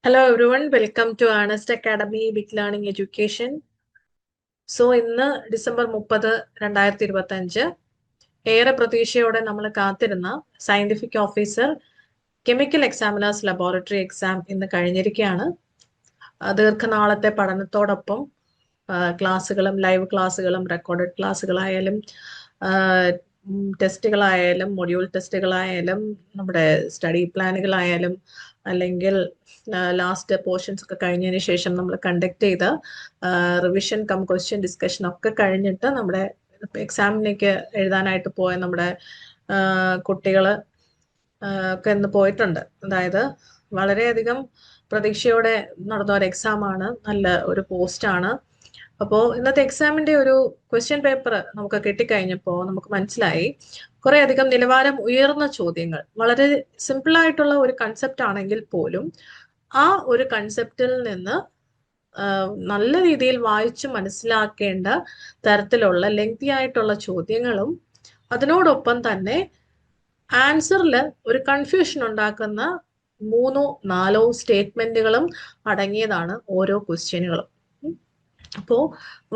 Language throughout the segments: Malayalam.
Hello everyone, welcome to Honest Academy Big Learning Education. So ഇന്ന് ഡിസംബർ 30, 2025 ഏറെ പ്രതീക്ഷയോടെ നമ്മൾ കാത്തിരുന്ന scientific officer chemical examiners laboratory exam ഇന്ന് കഴിഞ്ഞിരിക്കുകയാണ്. ദീർഘനാളത്തെ പഠനത്തോടൊപ്പം ക്ലാസ്സുകളും ലൈവ് ക്ലാസ്സുകളും റെക്കോർഡഡ് ക്ലാസ്സുകളായാലും ടെസ്റ്റുകളായാലും മൊഡ്യൂൾ ടെസ്റ്റുകളായാലും നമ്മുടെ സ്റ്റഡി പ്ലാനുകളായാലും അല്ലെങ്കിൽ ലാസ്റ്റ് പോർഷൻസ് ഒക്കെ കഴിഞ്ഞതിന് ശേഷം നമ്മൾ കണ്ടക്ട് ചെയ്ത റിവിഷൻ കം ക്വസ്റ്റ്യൻ ഡിസ്കഷൻ ഒക്കെ കഴിഞ്ഞിട്ട് നമ്മുടെ എക്സാമിനേക്ക് എഴുതാനായിട്ട് പോയ നമ്മുടെ കുട്ടികൾ ഒക്കെ ഇന്ന് പോയിട്ടുണ്ട്. അതായത് വളരെയധികം പ്രതീക്ഷയോടെ നടന്ന ഒരു എക്സാമാണ്, നല്ല ഒരു പോസ്റ്റാണ്. അപ്പോൾ ഇന്നത്തെ എക്സാമിന്റെ ഒരു ക്വസ്റ്റ്യൻ പേപ്പർ നമുക്ക് കിട്ടിക്കഴിഞ്ഞപ്പോൾ നമുക്ക് മനസ്സിലായി കുറെ അധികം നിലവാരം ഉയർന്ന ചോദ്യങ്ങൾ, വളരെ സിമ്പിൾ ആയിട്ടുള്ള ഒരു കൺസെപ്റ്റ് ആണെങ്കിൽ പോലും ആ ഒരു കൺസെപ്റ്റിൽ നിന്ന് നല്ല രീതിയിൽ വായിച്ച് മനസ്സിലാക്കേണ്ട തരത്തിലുള്ള ലെങ്തി ആയിട്ടുള്ള ചോദ്യങ്ങളും അതിനോടൊപ്പം തന്നെ ആൻസറിൽ ഒരു കൺഫ്യൂഷൻ ഉണ്ടാക്കുന്ന 3-4 സ്റ്റേറ്റ്മെന്റുകളും അടങ്ങിയതാണ് ഓരോ ക്വസ്റ്റ്യനുകളും. അപ്പോൾ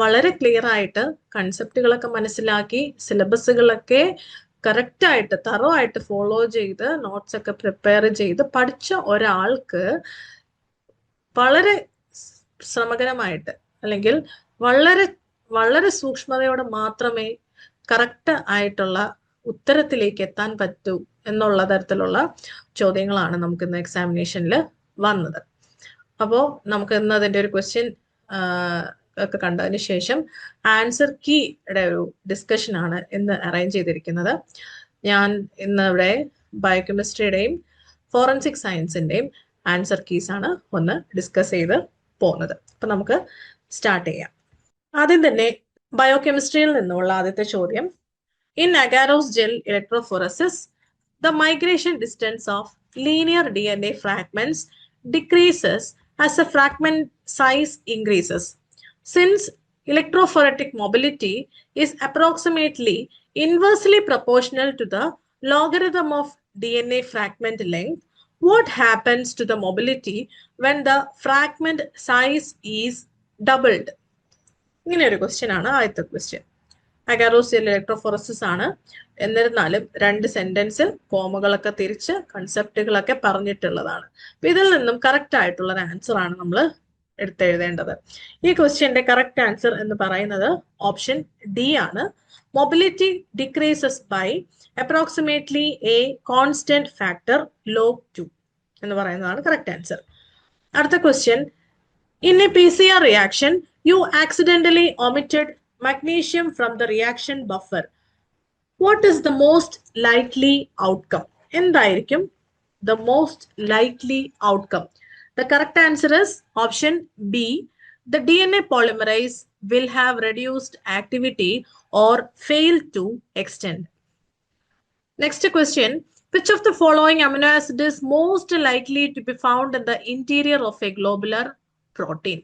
വളരെ ക്ലിയർ ആയിട്ട് കൺസെപ്റ്റുകളൊക്കെ മനസ്സിലാക്കി സിലബസുകളൊക്കെ കറക്റ്റായിട്ട് തറോ ആയിട്ട് ഫോളോ ചെയ്ത് നോട്ട്സ് ഒക്കെ പ്രിപ്പയർ ചെയ്ത് പഠിച്ച ഒരാൾക്ക് വളരെ ശ്രമകരമായിട്ട് അല്ലെങ്കിൽ വളരെ വളരെ സൂക്ഷ്മതയോടെ മാത്രമേ കറക്റ്റ് ആയിട്ടുള്ള ഉത്തരത്തിലേക്ക് എത്താൻ പറ്റൂ എന്നുള്ള തരത്തിലുള്ള ചോദ്യങ്ങളാണ് നമുക്ക് ഇന്ന് എക്സാമിനേഷനിൽ വന്നത്. അപ്പോൾ നമുക്ക് ഇന്ന് അതിൻ്റെ ഒരു ക്വസ്റ്റ്യൻ ഒക്കെ കണ്ടതിന് ശേഷം ആൻസർ കീയുടെ ഒരു ഡിസ്കഷനാണ് ഇന്ന് അറേഞ്ച് ചെയ്തിരിക്കുന്നത്. ഞാൻ ഇന്ന് ഇവിടെ ബയോകെമിസ്ട്രിയുടെയും ഫോറൻസിക് സയൻസിന്റെയും ആൻസർ കീസ് ആണ് ഒന്ന് ഡിസ്കസ് ചെയ്ത് പോകുന്നത്. അപ്പൊ നമുക്ക് സ്റ്റാർട്ട് ചെയ്യാം. ആദ്യം തന്നെ ബയോകെമിസ്ട്രിയിൽ നിന്നുള്ള ആദ്യത്തെ ചോദ്യം, in agarose gel electrophoresis the migration distance of linear DNA fragments decreases as the fragment size increases. Since electrophoretic mobility is approximately inversely proportional to the logarithm of DNA fragment length, what happens to the mobility when the fragment size is doubled? ഇങ്ങനെ ഒരു ക്വസ്റ്റ്യൻ ആണ് ആദ്യത്തെ ക്വസ്റ്റ്യൻ. അഗാരോസ് ജെൽ ഇലക്ട്രോഫോറസിസ് ആണ്, എന്നിരുന്നാലും 2 സെന്റൻസിൽ കോമകളൊക്കെ തിരിച്ച് കൺസെപ്റ്റുകളൊക്കെ പറഞ്ഞിട്ടുള്ളതാണ്. അപ്പൊ ഇതിൽ നിന്നും കറക്റ്റ് ആയിട്ടുള്ള ഒരു ആൻസർ ആണ് നമ്മൾ എടുത്തെഴുതേണ്ടത്. ഈ ക്വസ്റ്റ്യന്റെ കറക്റ്റ് ആൻസർ എന്ന് പറയുന്നത് ഓപ്ഷൻ ഡി ആണ്. Mobility decreases by approximately a constant factor log 2 എന്ന് പറയുന്നതാണ് കറക്റ്റ് ആൻസർ. അടുത്ത question, in a PCR reaction you accidentally omitted magnesium from the reaction buffer. What is the most likely outcome? എന്തായിരിക്കും the most likely outcome? The correct answer is option B. The DNA polymerase will have reduced activity or fail to extend. Next question, which of the following amino acid is most likely to be found in the interior of a globular protein?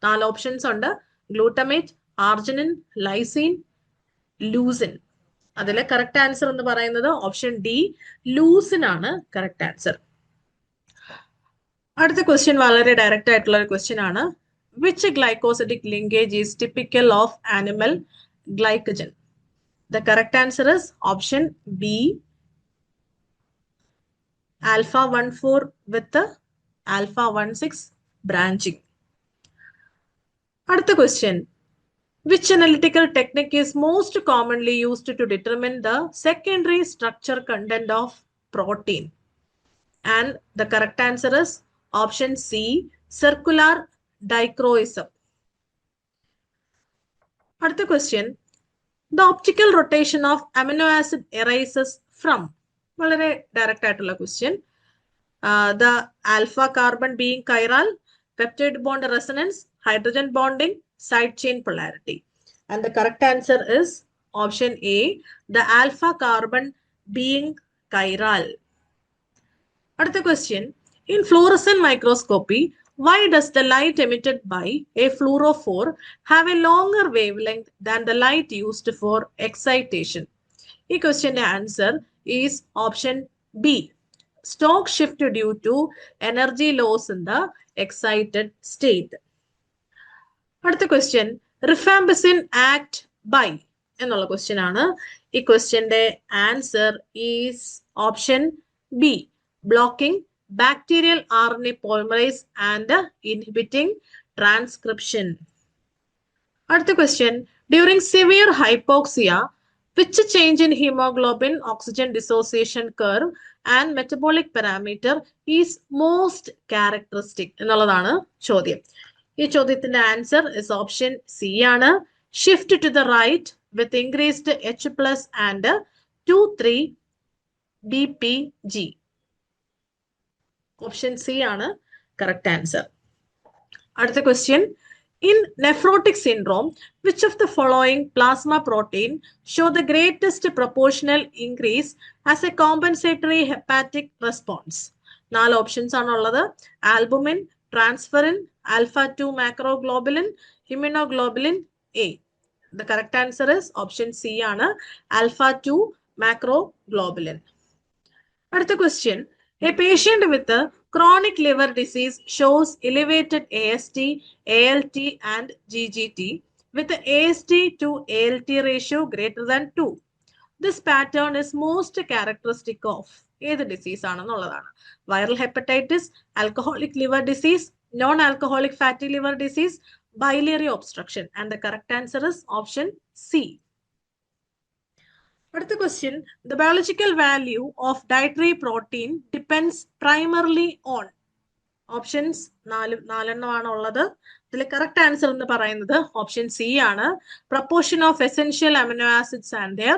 4 options ഉണ്ട്. Glutamate, arginine, lysine, leucine. അതിലെ കറക്റ്റ് ആൻസർ എന്ന് പറയുന്നത് ഓപ്ഷൻ ഡി ലൂസിൻ ആണ് കറക്റ്റ് ആൻസർ. അടുത്ത ക്വസ്റ്റ്യൻ വളരെ ഡയറക്റ്റ് ആയിട്ടുള്ള ഒരു ക്വസ്റ്റ്യൻ ആണ്. Which glycosidic linkage is typical of animal glycogen? The correct answer is option B alpha 1,4 with alpha 1,6 branching. അടുത്ത question, which analytical technique is most commonly used to determine the secondary structure content of protein? And the correct answer is option C, circular dichroism. Another question, the optical rotation of amino acid arises from? Very direct question. The alpha carbon being chiral, peptide bond resonance, hydrogen bonding, side chain polarity. And the correct answer is option A, the alpha carbon being chiral. Another question, in fluorescent microscopy, why does the light emitted by a fluorophore have a longer wavelength than the light used for excitation? This question answer is option B. stock shift due to energy loss in the excited state. അടുത്ത ക്വസ്റ്റ്യൻ റിഫാംബിസിൻ ആക്ട് ബൈ എന്നുള്ള ക്വസ്റ്റ്യൻ ആണ്. ഈ ക്വസ്റ്റ്യന്റെ answer is option B, blocking bacterial RNA polymerase and inhibiting transcription. അടുത്ത question during severe hypoxia which change in hemoglobin oxygen dissociation curve and metabolic parameter is most characteristic എന്നുള്ളതാണ് ചോദ്യം. ഈ ചോദ്യത്തിന്റെ ആൻസർ ഇസ് ഓപ്ഷൻ സി ആണ്, shift to the right with increased H+ and 2,3 DPG. Option C ആണ് കറക്റ്റ് ആൻസർ. അടുത്ത question in nephrotic syndrome, which of the following plasma protein show the greatest proportional increase as a compensatory hepatic response? 4 options ആണുള്ളത്. Albumin, transferrin, alpha-2 macroglobulin, immunoglobulin A. The correct answer is option C ആണ്, alpha-2 macroglobulin. അടുത്ത question, a patient with a chronic liver disease shows elevated AST, ALT and GGT with the AST to ALT ratio greater than 2. This pattern is most characteristic of ഏത് ഡിസീസ് ആണെന്നുള്ളതാണ്. Viral hepatitis, alcoholic liver disease, non-alcoholic fatty liver disease, biliary obstruction, and the correct answer is option C. അടുത്ത question, the biological value of dietary protein depends primarily on. Options 4 ആണ് ഉള്ളത്. ഇതിലെ കറക്റ്റ് ആൻസർ എന്ന് പറയുന്നത് ഓപ്ഷൻ സി ആണ്, proportion of essential amino acids and their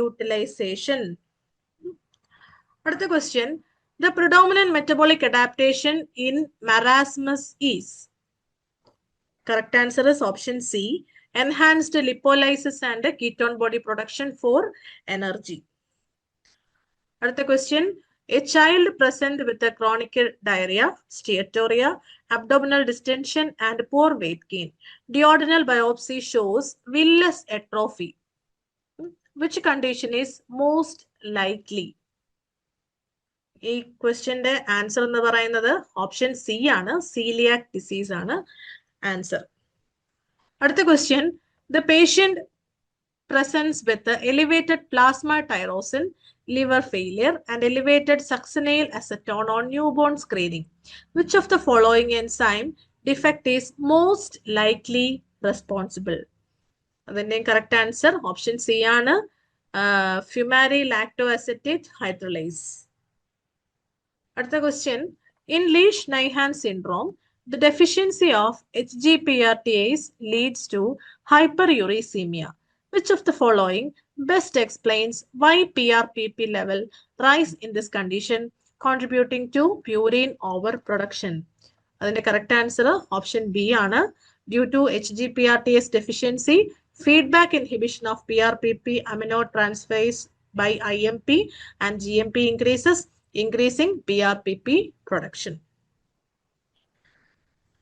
utilization. അടുത്ത question, the predominant metabolic adaptation in marasmus is. Correct answer is option C, enhanced lipolysis and ketone body production for energy. Another question, a child present with a chronic diarrhea, steatorrhea, abdominal distension and poor weight gain. Duodenal biopsy shows villus atrophy. Which condition is most likely? ഈ ക്വസ്റ്റ്യന്റെ ആൻസർ എന്ന് പറയുന്നത് ഓപ്ഷൻ സി ആണ്, സീലിയാക് ഡിസീസ് ആണ് ആൻസർ. അടുത്ത question, the patient presents with elevated plasma tyrosine, liver failure and elevated succinyl acetone on newborn screening. Which of the following enzyme defect is most likely responsible? അതിന്റെ കറക്റ്റ് ആൻസർ ഓപ്ഷൻ സി ആണ്, ഫ്യൂമാരി ലാക്ടോഅസെറ്റേറ്റ് ഹൈഡ്രോളൈസ്. അടുത്ത question, in Lesch-Nyhan syndrome, the deficiency of HGPRTase leads to hyperuricemia. Which of the following best explains why PRPP level rise in this condition, contributing to purine overproduction? അതിന്റെ correct answer option B ആണ്, due to HGPRTase deficiency, feedback inhibition of PRPP aminotransferase by IMP and GMP increases, increasing PRPP production.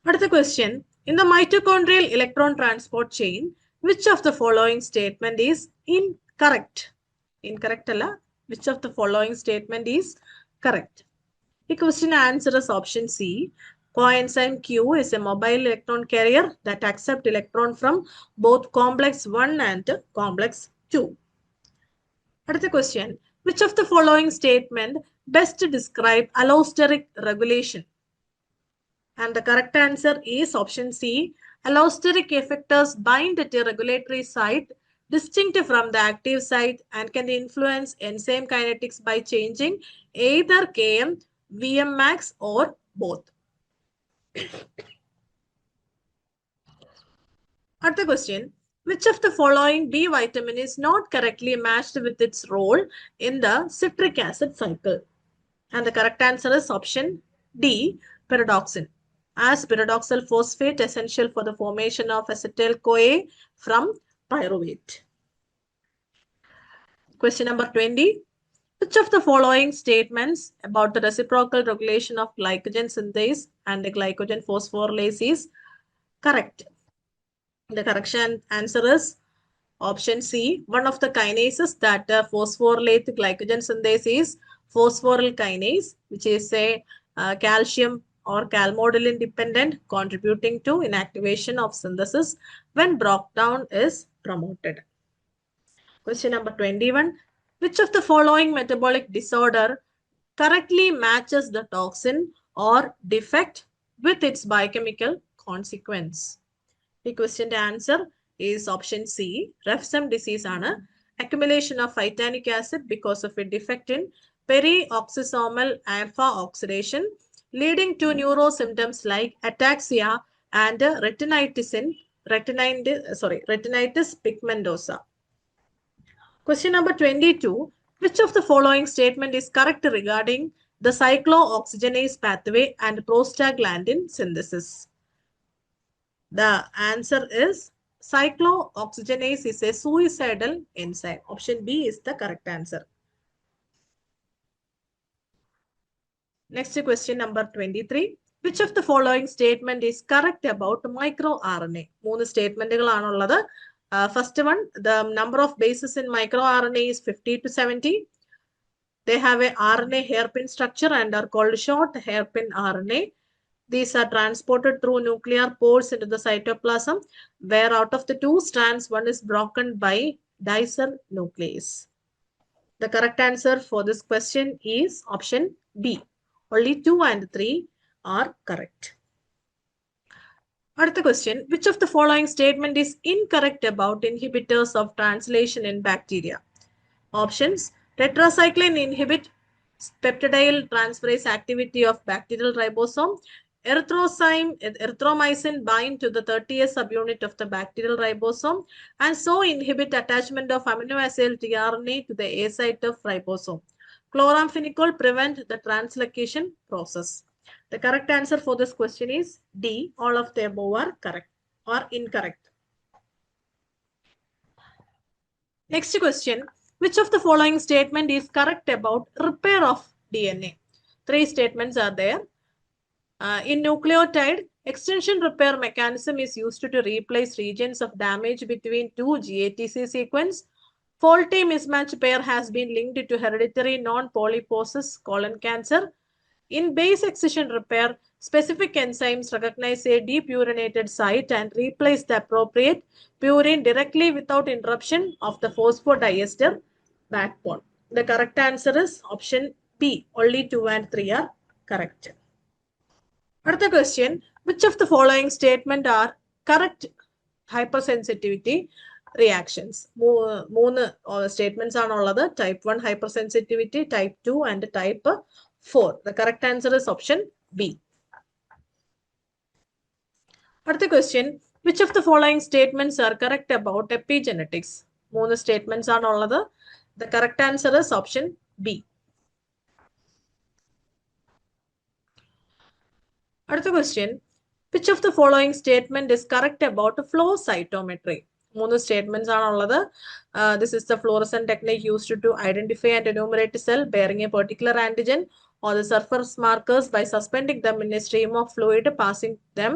അടുത്ത question, in the mitochondrial electron transport chain, which of the following statement is incorrect? Incorrect അല്ല, which of the following statement is correct? The question answer is option C. Coenzyme Q is a mobile electron carrier that accepts electron from both complex 1 and complex 2. അടുത്ത question, which of the following statement best describe allosteric regulation? And the correct answer is option C. Allosteric effectors bind at a regulatory site distinct from the active site and can influence enzyme kinetics by changing either Km, Vmax or both. At the question, which of the following B vitamin is not correctly matched with its role in the citric acid cycle? And the correct answer is option D, pyridoxine. As pyridoxal phosphate essential for the formation of acetyl-CoA from pyruvate. Question number 20. Which of the following statements about the reciprocal regulation of glycogen synthase and the glycogen phosphorylase is correct? The correct answer is option C. One of the kinases that phosphorylate glycogen synthase is phosphoryl kinase, which is a calcium or calmodulin dependent, contributing to inactivation of synthesis when breakdown is promoted. Question number 21. Which of the following metabolic disorder correctly matches the toxin or defect with its biochemical consequence? The question answer is option C. Refsum disease ആണ്. Accumulation of phytanic acid because of a defect in perioxysomal alpha oxidation, leading to neurosymptoms like ataxia and retinitis pigmentosa. Question number 22. Which of the following statement is correct regarding the cyclooxygenase pathway and prostaglandin synthesis? The answer is cyclooxygenase is a suicidal enzyme. Option B is the correct answer. Next question number 23. Which of the following statement is correct about microRNA? മൂന്ന് സ്റ്റേറ്റ്മെന്റുകളാണുള്ളത്. First one, the number of bases in microRNA is 50 to 70. They have a RNA hairpin structure and are called short hairpin RNA. These are transported through nuclear pores into the cytoplasm, where out of the two strands, one is broken by dicer nuclease. The correct answer for this question is option B. Only 2 and 3 are correct. Another question, which of the following statement is incorrect about inhibitors of translation in bacteria? Options, tetracycline inhibit peptidyl transferase activity of bacterial ribosome. Erythromycin bind to the 30S subunit of the bacterial ribosome and so inhibit attachment of amino acid tRNA to the A site of ribosome. Chloramphenicol prevent the translocation process. The correct answer for this question is D. All of the above are correct or incorrect. Next question. Which of the following statement is correct about repair of DNA? 3 statements are there. In nucleotide, extension repair mechanism is used to replace regions of damage between 2 GATC sequence. Faulty mismatch pair has been linked to hereditary non-polyposis colon cancer. In base excision repair, specific enzymes recognize a depurinated site and replace the appropriate purine directly without interruption of the phosphodiester backbone. The correct answer is option B. Only 2 and 3 are correct. Another question, which of the following statement are correct hypersensitivity reactions? മൂന്ന് statements ആണുള്ളത്. Type 1 hypersensitivity, type 2 and type 4. The correct answer is option B. Another question, which of the following statements are correct about epigenetics? മൂന്ന് statements ആണുള്ളത്. The correct answer is option B. Another question, which of the following statement is correct about flow cytometry? മൂന്ന് statements ആണുള്ളത്. This is the fluorescent technique used to identify and enumerate cell bearing a particular antigen or the surface markers by suspending them in a stream of fluid, passing them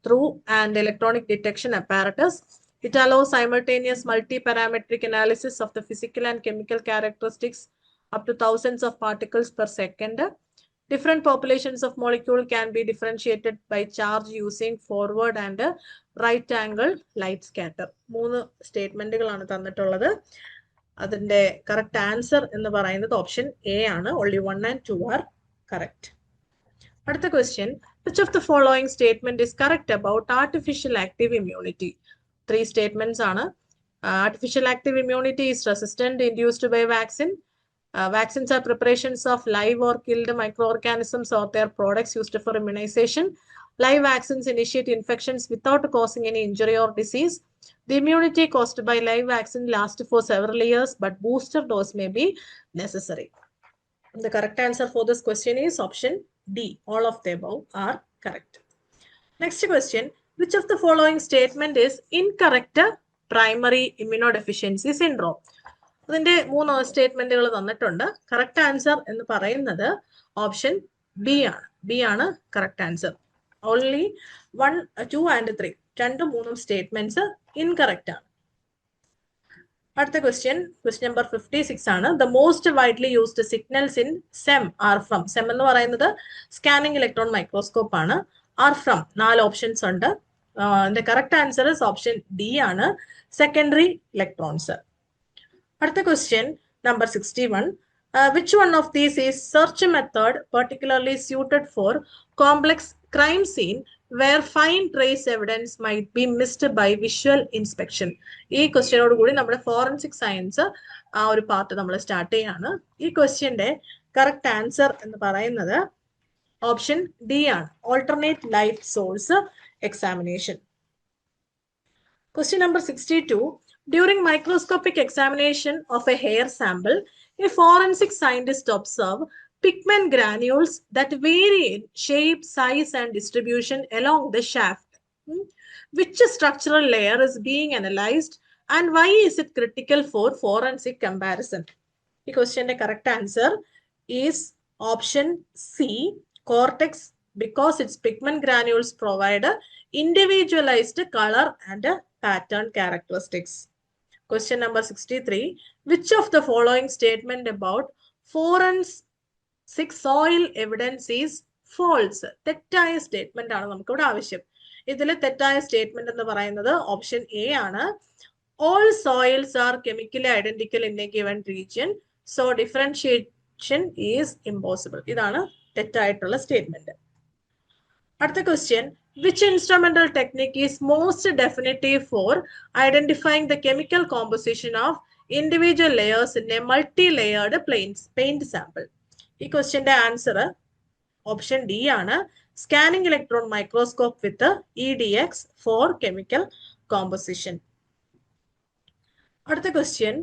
through an electronic detection apparatus. It allows simultaneous multi-parametric analysis of the physical and chemical characteristics up to thousands of particles per second. Different populations of molecule can be differentiated by charge using forward and right angle light scatter. മൂന്ന് സ്റ്റേറ്റ്മെന്റുകളാണ് തന്നിട്ടുള്ളത്. അതിന്റെ കറക്റ്റ് ആൻസർ എന്ന് പറയുന്നത് ഓപ്ഷൻ എ ആണ്. Only 1 and 2 are correct. അടുത്ത question, which of the following statement is correct about artificial active immunity? 3 statements ആണ്. Artificial active immunity is resistant induced by vaccine. Vaccines are preparations of live or killed microorganisms or their products used for immunization. Live vaccines initiate infections without causing any injury or disease. The immunity caused by live vaccine lasts for several years, but booster dose may be necessary. The correct answer for this question is option D. All of the above are correct. Next question, which of the following statement is incorrect primary immunodeficiency syndrome? അതിന്റെ 3 സ്റ്റേറ്റ്മെന്റുകൾ തന്നിട്ടുണ്ട്. കറക്റ്റ് ആൻസർ എന്ന് പറയുന്നത് ഓപ്ഷൻ ബി ആണ്. ബി ആണ് correct answer. Only 1, 2 and 3 2 3 statements incorrect ആണ്. അടുത്ത question number 56 ആണ്. The most widely used signals in SEM are from. SEM എന്ന് പറയുന്നത് സ്കാനിങ് ഇലക്ട്രോൺ മൈക്രോസ്കോപ്പ് ആണ്. Are from 4 ഓപ്ഷൻസ് ഉണ്ട്. The correct answer is option D ആണ്, secondary electrons. അടുത്ത question number 61. Which one of these is search method particularly suited for complex crime scene where fine trace evidence might be missed by visual inspection? ഈ ക്വസ്റ്റ്യനോട് കൂടി നമ്മുടെ ഫോറൻസിക് സയൻസ് ആ ഒരു പാർട്ട് നമ്മൾ സ്റ്റാർട്ട് ചെയ്യാണ്. ഈ ക്വസ്റ്റ്യന്റെ കറക്റ്റ് ആൻസർ എന്ന് പറയുന്നത് ഓപ്ഷൻ ഡി ആണ്, alternate light source examination. Question number 62. During microscopic examination of a hair sample, a forensic scientist observed pigment granules that vary in shape, size, and distribution along the shaft. Which structural layer is being analyzed and why is it critical for forensic comparison? The question, the correct answer is option C, cortex, because its pigment granules provide individualized color and pattern characteristics. Question number 63. Which of the following statement about forensic soil evidence is false? തെറ്റായ സ്റ്റേറ്റ്മെന്റ് ആണ് നമുക്ക് ഇവിടെ ആവശ്യം. ഇതിലെ തെറ്റായ സ്റ്റേറ്റ്മെന്റ് എന്ന് പറയുന്നത് ഓപ്ഷൻ എ ആണ്. All soils are chemically identical in a given region, so differentiation is impossible. ഇതാണ് തെറ്റായിട്ടുള്ള സ്റ്റേറ്റ്മെന്റ്. അടുത്ത question, which instrumental technique is most definitive for identifying the chemical composition of individual layers in a multi-layered paint sample? ഈ ക്വസ്റ്റ്യന്റെ ആൻസർ ഓപ്ഷൻ ഡി ആണ്, scanning electron microscope with EDX for chemical composition. അടുത്ത question,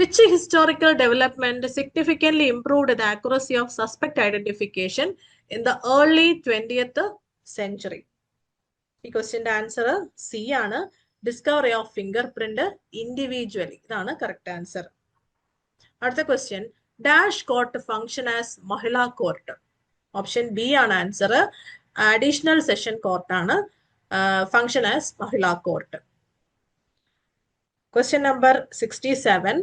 which historical development significantly improved the accuracy of suspect identification in the early 20th century? ഈ ക്വസ്റ്റ്യന്റെ ആൻസർ സി ആണ്, discovery of finger print individually. ഇതാണ് കറക്റ്റ് ആൻസർ. അടുത്ത question, dash court function as Mahila court? Option B ആണ് ആൻസർ, അഡീഷണൽ സെഷൻ കോർട്ടാണ് function as Mahila court. Question number 67.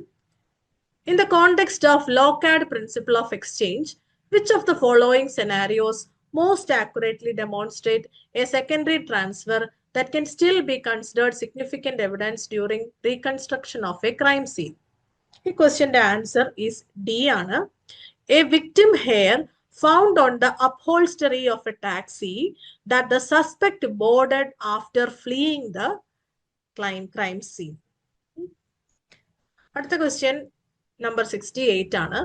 In the context of Locard principle of exchange, which of the following scenarios most accurately demonstrate a secondary transfer that can still be considered significant evidence during reconstruction of a crime scene? The question answer is D ആണ്. A victim hair found on the upholstery of a taxi that the suspect boarded after fleeing the crime scene. അടുത്ത ക്വസ്റ്റ്യൻ നമ്പർ 68 ആണ്.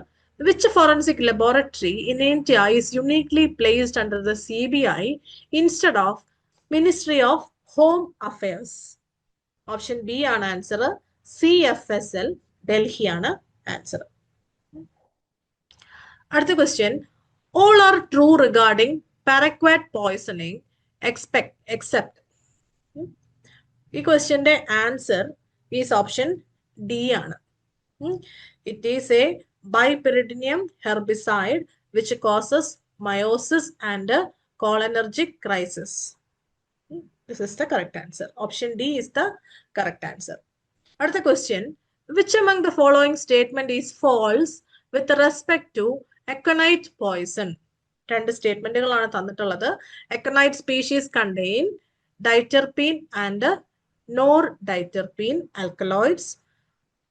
Which forensic laboratory in India is uniquely placed under the CBI instead of Ministry of Home Affairs? Option B ആണ് ആൻസർ, CFSL ഡൽഹി ആണ് ആൻസർ. അടുത്ത question, all are true regarding paraquat poisoning except. ഈ ക്വസ്റ്റ്യന്റെ ആൻസർ ഈസ് ഓപ്ഷൻ ഡി ആണ്. It is a bipyridinium herbicide which causes meiosis and cholinergic crisis. This is the correct answer. Option D is the correct answer. Another question, which among the following statement is false with respect to aconite poison? രണ്ട് സ്റ്റേറ്റ്മെന്റുകളാണ് തന്നിട്ടുള്ളത്. Aconite species contain diterpene and nor-diterpene alkaloids.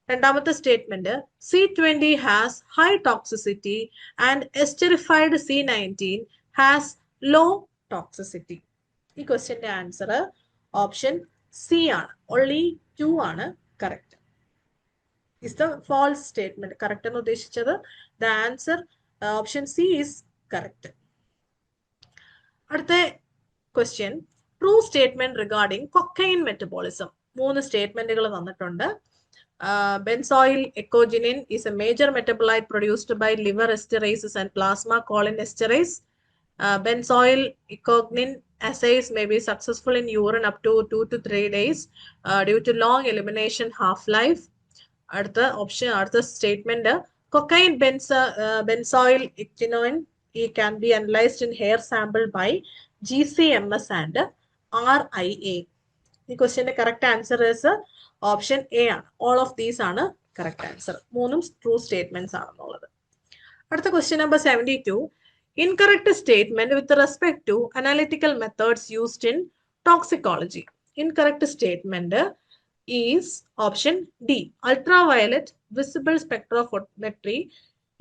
രണ്ടാമത്തെ statement, C20 has high toxicity and esterified C19 has low toxicity. ഈ ക്വസ്റ്റ്യന്റെ ആൻസർ ഓപ്ഷൻ സി ആണ്, only 2 ആണ് correct. Is the false statement. Correct എന്ന് ഉദ്ദേശിച്ചത് the answer option C is correct. അടുത്ത question, true statement regarding cocaine metabolism. 3 സ്റ്റേറ്റ്മെന്റുകൾ തന്നിട്ടുണ്ട്. Benzoyl ecogenin is a major metabolite produced by liver esterases and plasma cholinesterase. Benzoyl ecogenin assays may be successful in urine up to 2 to 3 days due to long elimination half-life. அடுத்த statement, cocaine benzoyl ecogenin can be analyzed in hair sample by GCMS and RIA. The question, the correct answer is option A ആണ്. ഓൾ ഓഫ് ദീസ് ആണ് കറക്റ്റ് ആൻസർ. മൂന്നും ട്രൂ സ്റ്റേറ്റ്മെന്റ്സ് ആണെന്നുള്ളത്. അടുത്ത question number 72. Incorrect statement with respect to analytical methods used in toxicology. Incorrect statement is option D. Ultraviolet visible spectrophotometry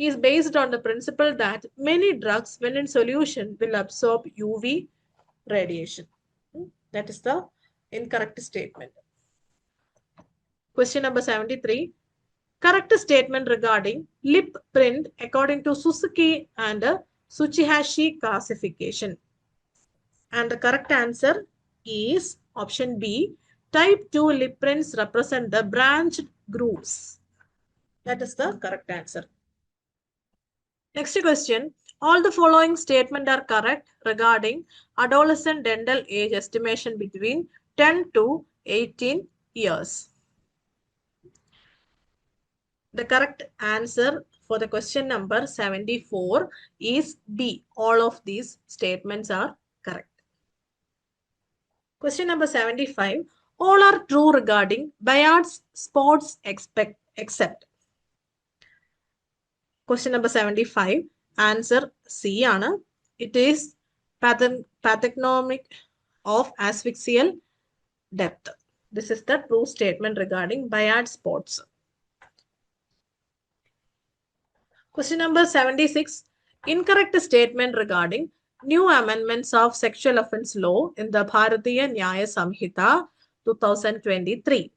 is based on the principle that many drugs, when in solution, will absorb UV radiation. That is the incorrect statement. Question number 73. Correct statement regarding lip print according to Suzuki and Tsuchihashi classification. And the correct answer is option B. Type 2 lip prints represent the branched grooves. That is the correct answer. Next question. All the following statements are correct regarding adolescent dental age estimation between 10 to 18 years. The correct answer for the question number 74 is B. All of these statements are correct. Question number 75. All are true regarding Bayard's spots except. Question number 75. Answer C ആണ്. It is pathognomic of asphyxial depth. This is the true statement regarding Bayard spots. Question number 76. Incorrect statement regarding new amendments of sexual offense law in the Bharatiya Nyaya Samhita 2023.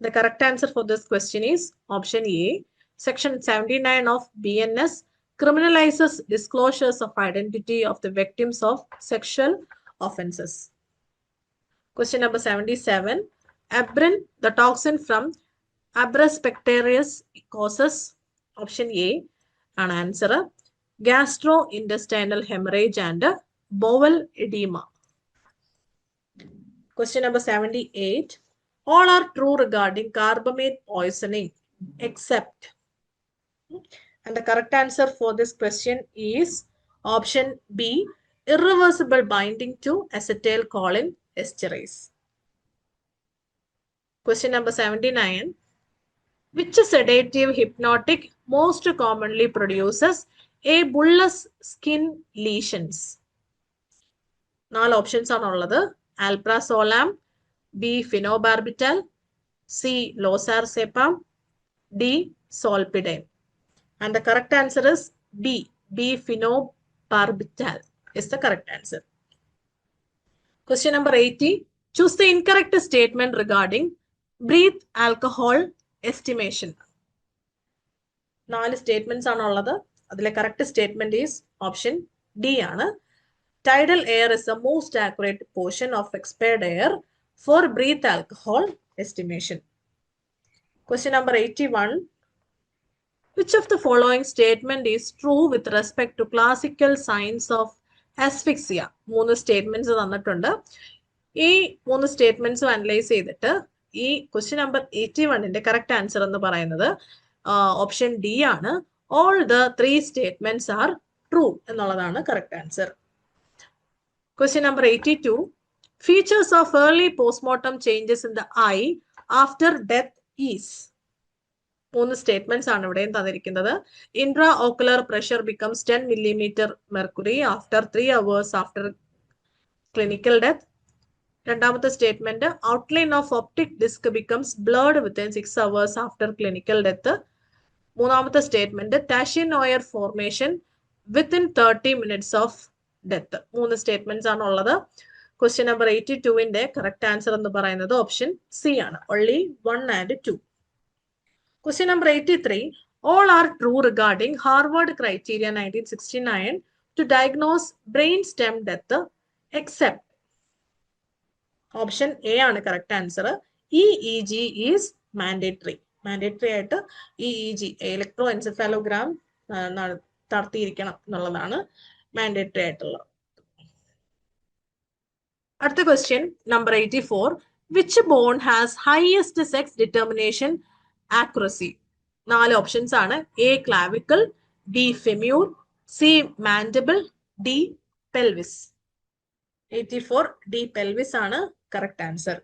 The correct answer for this question is option A. Section 79 of BNS criminalizes disclosures of identity of the victims of sexual offenses. Question number 77. Abrin, the toxin from Abraspecterius causes option A and answer gastrointestinal hemorrhage and bowel edema. Question number 78. All are true regarding carbamate poisoning except. And the correct answer for this question is option B. Irreversible binding to acetylcholine esterase. Question number 79. Which sedative hypnotic most commonly produces a bullous skin lesions? 4 options ആണുള്ളത്. Alprazolam, B. Phenobarbital, C. Losarcepam, D. Solpadeine. And the correct answer is B. B. Phenobarbital is the correct answer. Question number 80. Choose the incorrect statement regarding breath alcohol estimation. 4 statements ആണുള്ളത്. അതിലെ correct statement is option D ആണ്. Tidal air is the most accurate portion of expired air for breath alcohol estimation. Question number 81. Which of the following statement is true with respect to classical signs of asphyxia? 3 statements തന്നിട്ടുണ്ട്. ഈ 3 statements അനലൈസ് ചെയ്തിട്ട് ഈ ക്വസ്റ്റ്യൻ നമ്പർ 81ന്റെ കറക്റ്റ് ആൻസർ എന്ന് പറയുന്നത് ഓപ്ഷൻ ഡി ആണ്. All the 3 statements are true എന്നുള്ളതാണ് correct answer. Question number 82. Features of early postmortem changes in the eye after death is. 3 statements ആണ് ഇവിടെയും തന്നിരിക്കുന്നത്. Intraocular pressure becomes 10 millimeter mercury after 3 hours after clinical death. രണ്ടാമത്തെ statement outline of optic disc becomes blurred within 6 hours after clinical death. മൂന്നാമത്തെ statement tache noire formation within 30 minutes of death. 3 statements ആണ് ഉള്ളത്. ക്വസ്റ്റ്യൻ നമ്പർ 82ന്റെ കറക്റ്റ് ആൻസർ എന്ന് പറയുന്നത് ഓപ്ഷൻ സി ആണ്. only 1 and 2. Question number 83. All are true regarding Harvard criteria 1969 to diagnose brainstem death except. Option A ആണ് correct answer. EEG is mandatory. Mandatory ആയിട്ട് EEG ഇലക്ട്രോ എൻസെഫാലോഗ്രാം നടത്തിയിരിക്കണം എന്നുള്ളതാണ് മാൻഡേറ്ററി ആയിട്ടുള്ളത്. അടുത്ത question number 84. Which bone has highest sex determination accuracy? 4 options ആണ്. A. clavicle, B. femur, C. mandible, D. pelvis. 84 D. pelvis ആണ് correct answer.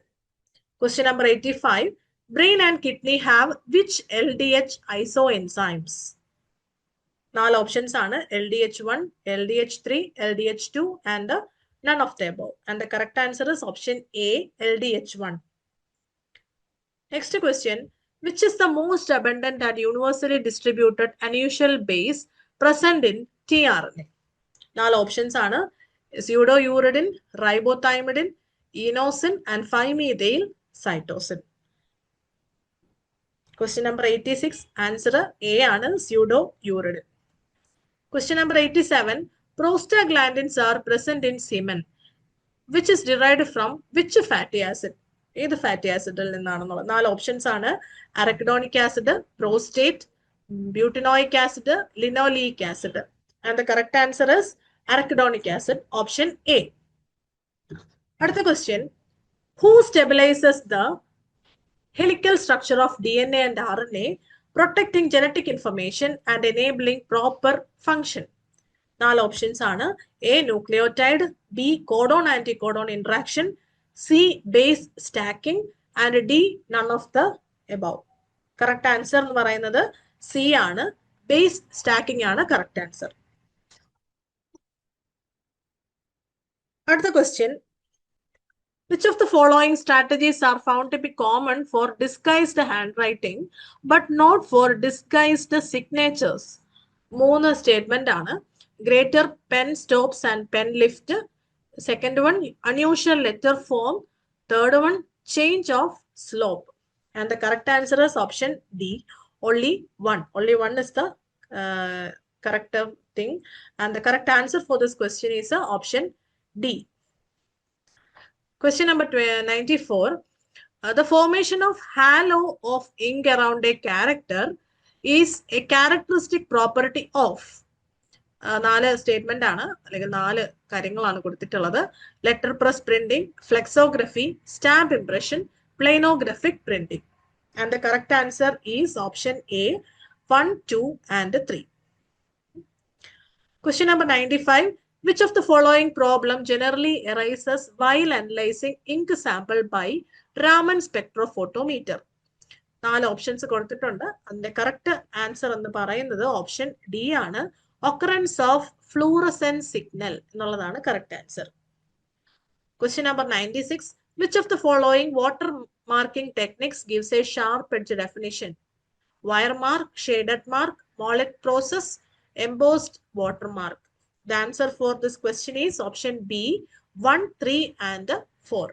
Question number 85. Brain and kidney have which LDH isoenzymes? 4 options are LDH1, LDH3, LDH2 and none of the above. And the correct answer is option A, LDH1. Next question. Which is the most abundant and universally distributed unusual base present in tRNA? 4 options are pseudouridine, ribothymidine, inosine and 5-methyl cytosine. Question number 86. Answer A ആണ് pseudouridine. Question number 87. Prostaglandins are present in semen, which is derived from which fatty acid? ഏത് ഫാറ്റി ആസിഡിൽ നിന്നാണെന്നുള്ളത് 4 ഓപ്ഷൻസ് ആണ് arachidonic acid, prostate, butanoic acid, linoleic acid. And the correct answer is arachidonic acid, option A. അടുത്ത question. Who stabilizes the helical structure of DNA and RNA, protecting genetic information and enabling proper function? 4 options ആണ് A, nucleotide, B, codon-anticodon interaction, C, base stacking and D, none of the above. Correct answer എന്ന് പറയുന്നത് C ആണ്. Base stacking ആണ് correct answer. அடுത്ത question. Which of the following strategies are found to be common for disguised handwriting but not for disguised signatures? 3 statement ആണ്. Greater pen stops and pen lift. Second one, unusual letter form. Third one, change of slope. And the correct answer is option D, only one. Only one is the correct thing. And the correct answer for this question is option D. Question number 94. The formation of halo of ink around a character is a characteristic property of. 4 statement ആണ്, അല്ലെങ്കിൽ 4 കാര്യങ്ങളാണ് കൊടുത്തിട്ടുള്ളത്. Letter press printing, flexography, stamp impression, planographic printing. And the correct answer is option A, 1, 2 and 3. Question number 95. Which of the following problem generally arises while analyzing ink sample by Raman spectrophotometer? 4 options കൊടുത്തിട്ടുണ്ട്. അതിന്റെ കറക്റ്റ് ആൻസർ എന്ന് പറയുന്നത് ഓപ്ഷൻ ഡി ആണ്. Occurrence of fluorescent signal എന്നുള്ളതാണ് correct answer. Question number 96. Which of the following water marking techniques gives a sharp edge definition? Wire mark, shaded mark, molet process, embossed watermark. The answer for this question is option B, 1, 3 and 4.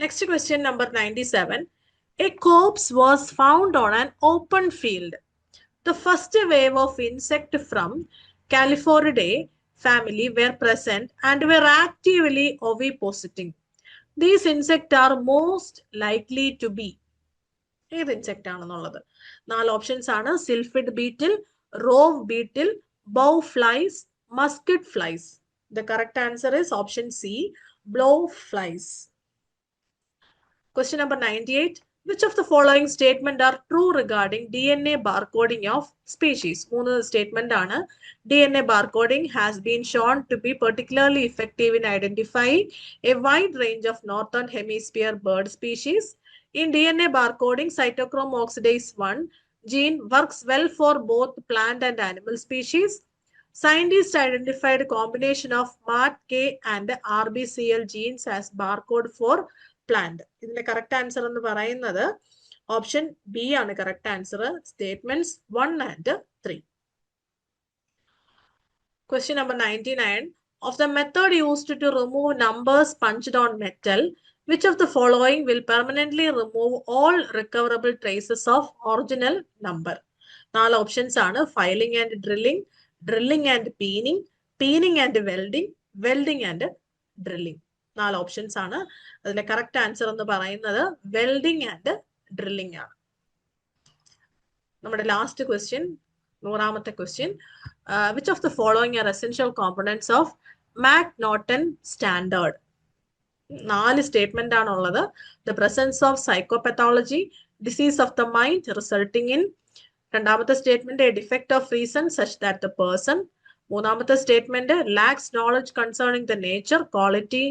Next question number 97. A corpse was found on an open field. The first wave of insects from Californidae family were present and were actively ovipositing. These insects are most likely to be. ഏത് ഇൻസെക്റ്റ് ആണെന്നുള്ളത് 4 ഓപ്ഷൻസ് ആണ്. Silphid beetle, rove beetle, blow flies, muscid flies. The correct answer is option C, blow flies. Question number 98. Which of the following statement are true regarding DNA barcoding of species? 3 statement ആണ്. DNA barcoding has been shown to be particularly effective in identifying a wide range of northern hemisphere bird species. In DNA barcoding, cytochrome oxidase 1 gene works well for both plant and animal species. Scientists identified a combination of MAT-K and RBCL genes as barcode for plant. ഇതിന്റെ കറക്റ്റ് ആൻസർ എന്ന് പറയുന്നത് ഓപ്ഷൻ ബി ആണ് correct answer. Statements 1 and 3. Question number 99. Of the method used to remove numbers punched on metal, which of the following will permanently remove all recoverable traces of original number? 4 options ആണ്. Filing and drilling, drilling and peening, peening and welding, welding and drilling. 4 options ആണ്. അതിലെ കറക്റ്റ് ആൻസർ എന്ന് പറയുന്നത് വെൽഡിംഗ് ആൻഡ് ഡ്രില്ലിംഗ് ആണ്. നമ്മുടെ ലാസ്റ്റ് ക്വസ്റ്റ്യൻ, 100ാമത്തെ question. Which of the following are essential components of McNaughton standard? 4 statement ആണുള്ളത്. The presence of psychopathology, disease of the mind resulting in. 2ാമത്തെ statement, a defect of reason such that the person. 3ാമത്തെ statement, lacks knowledge concerning the nature, quality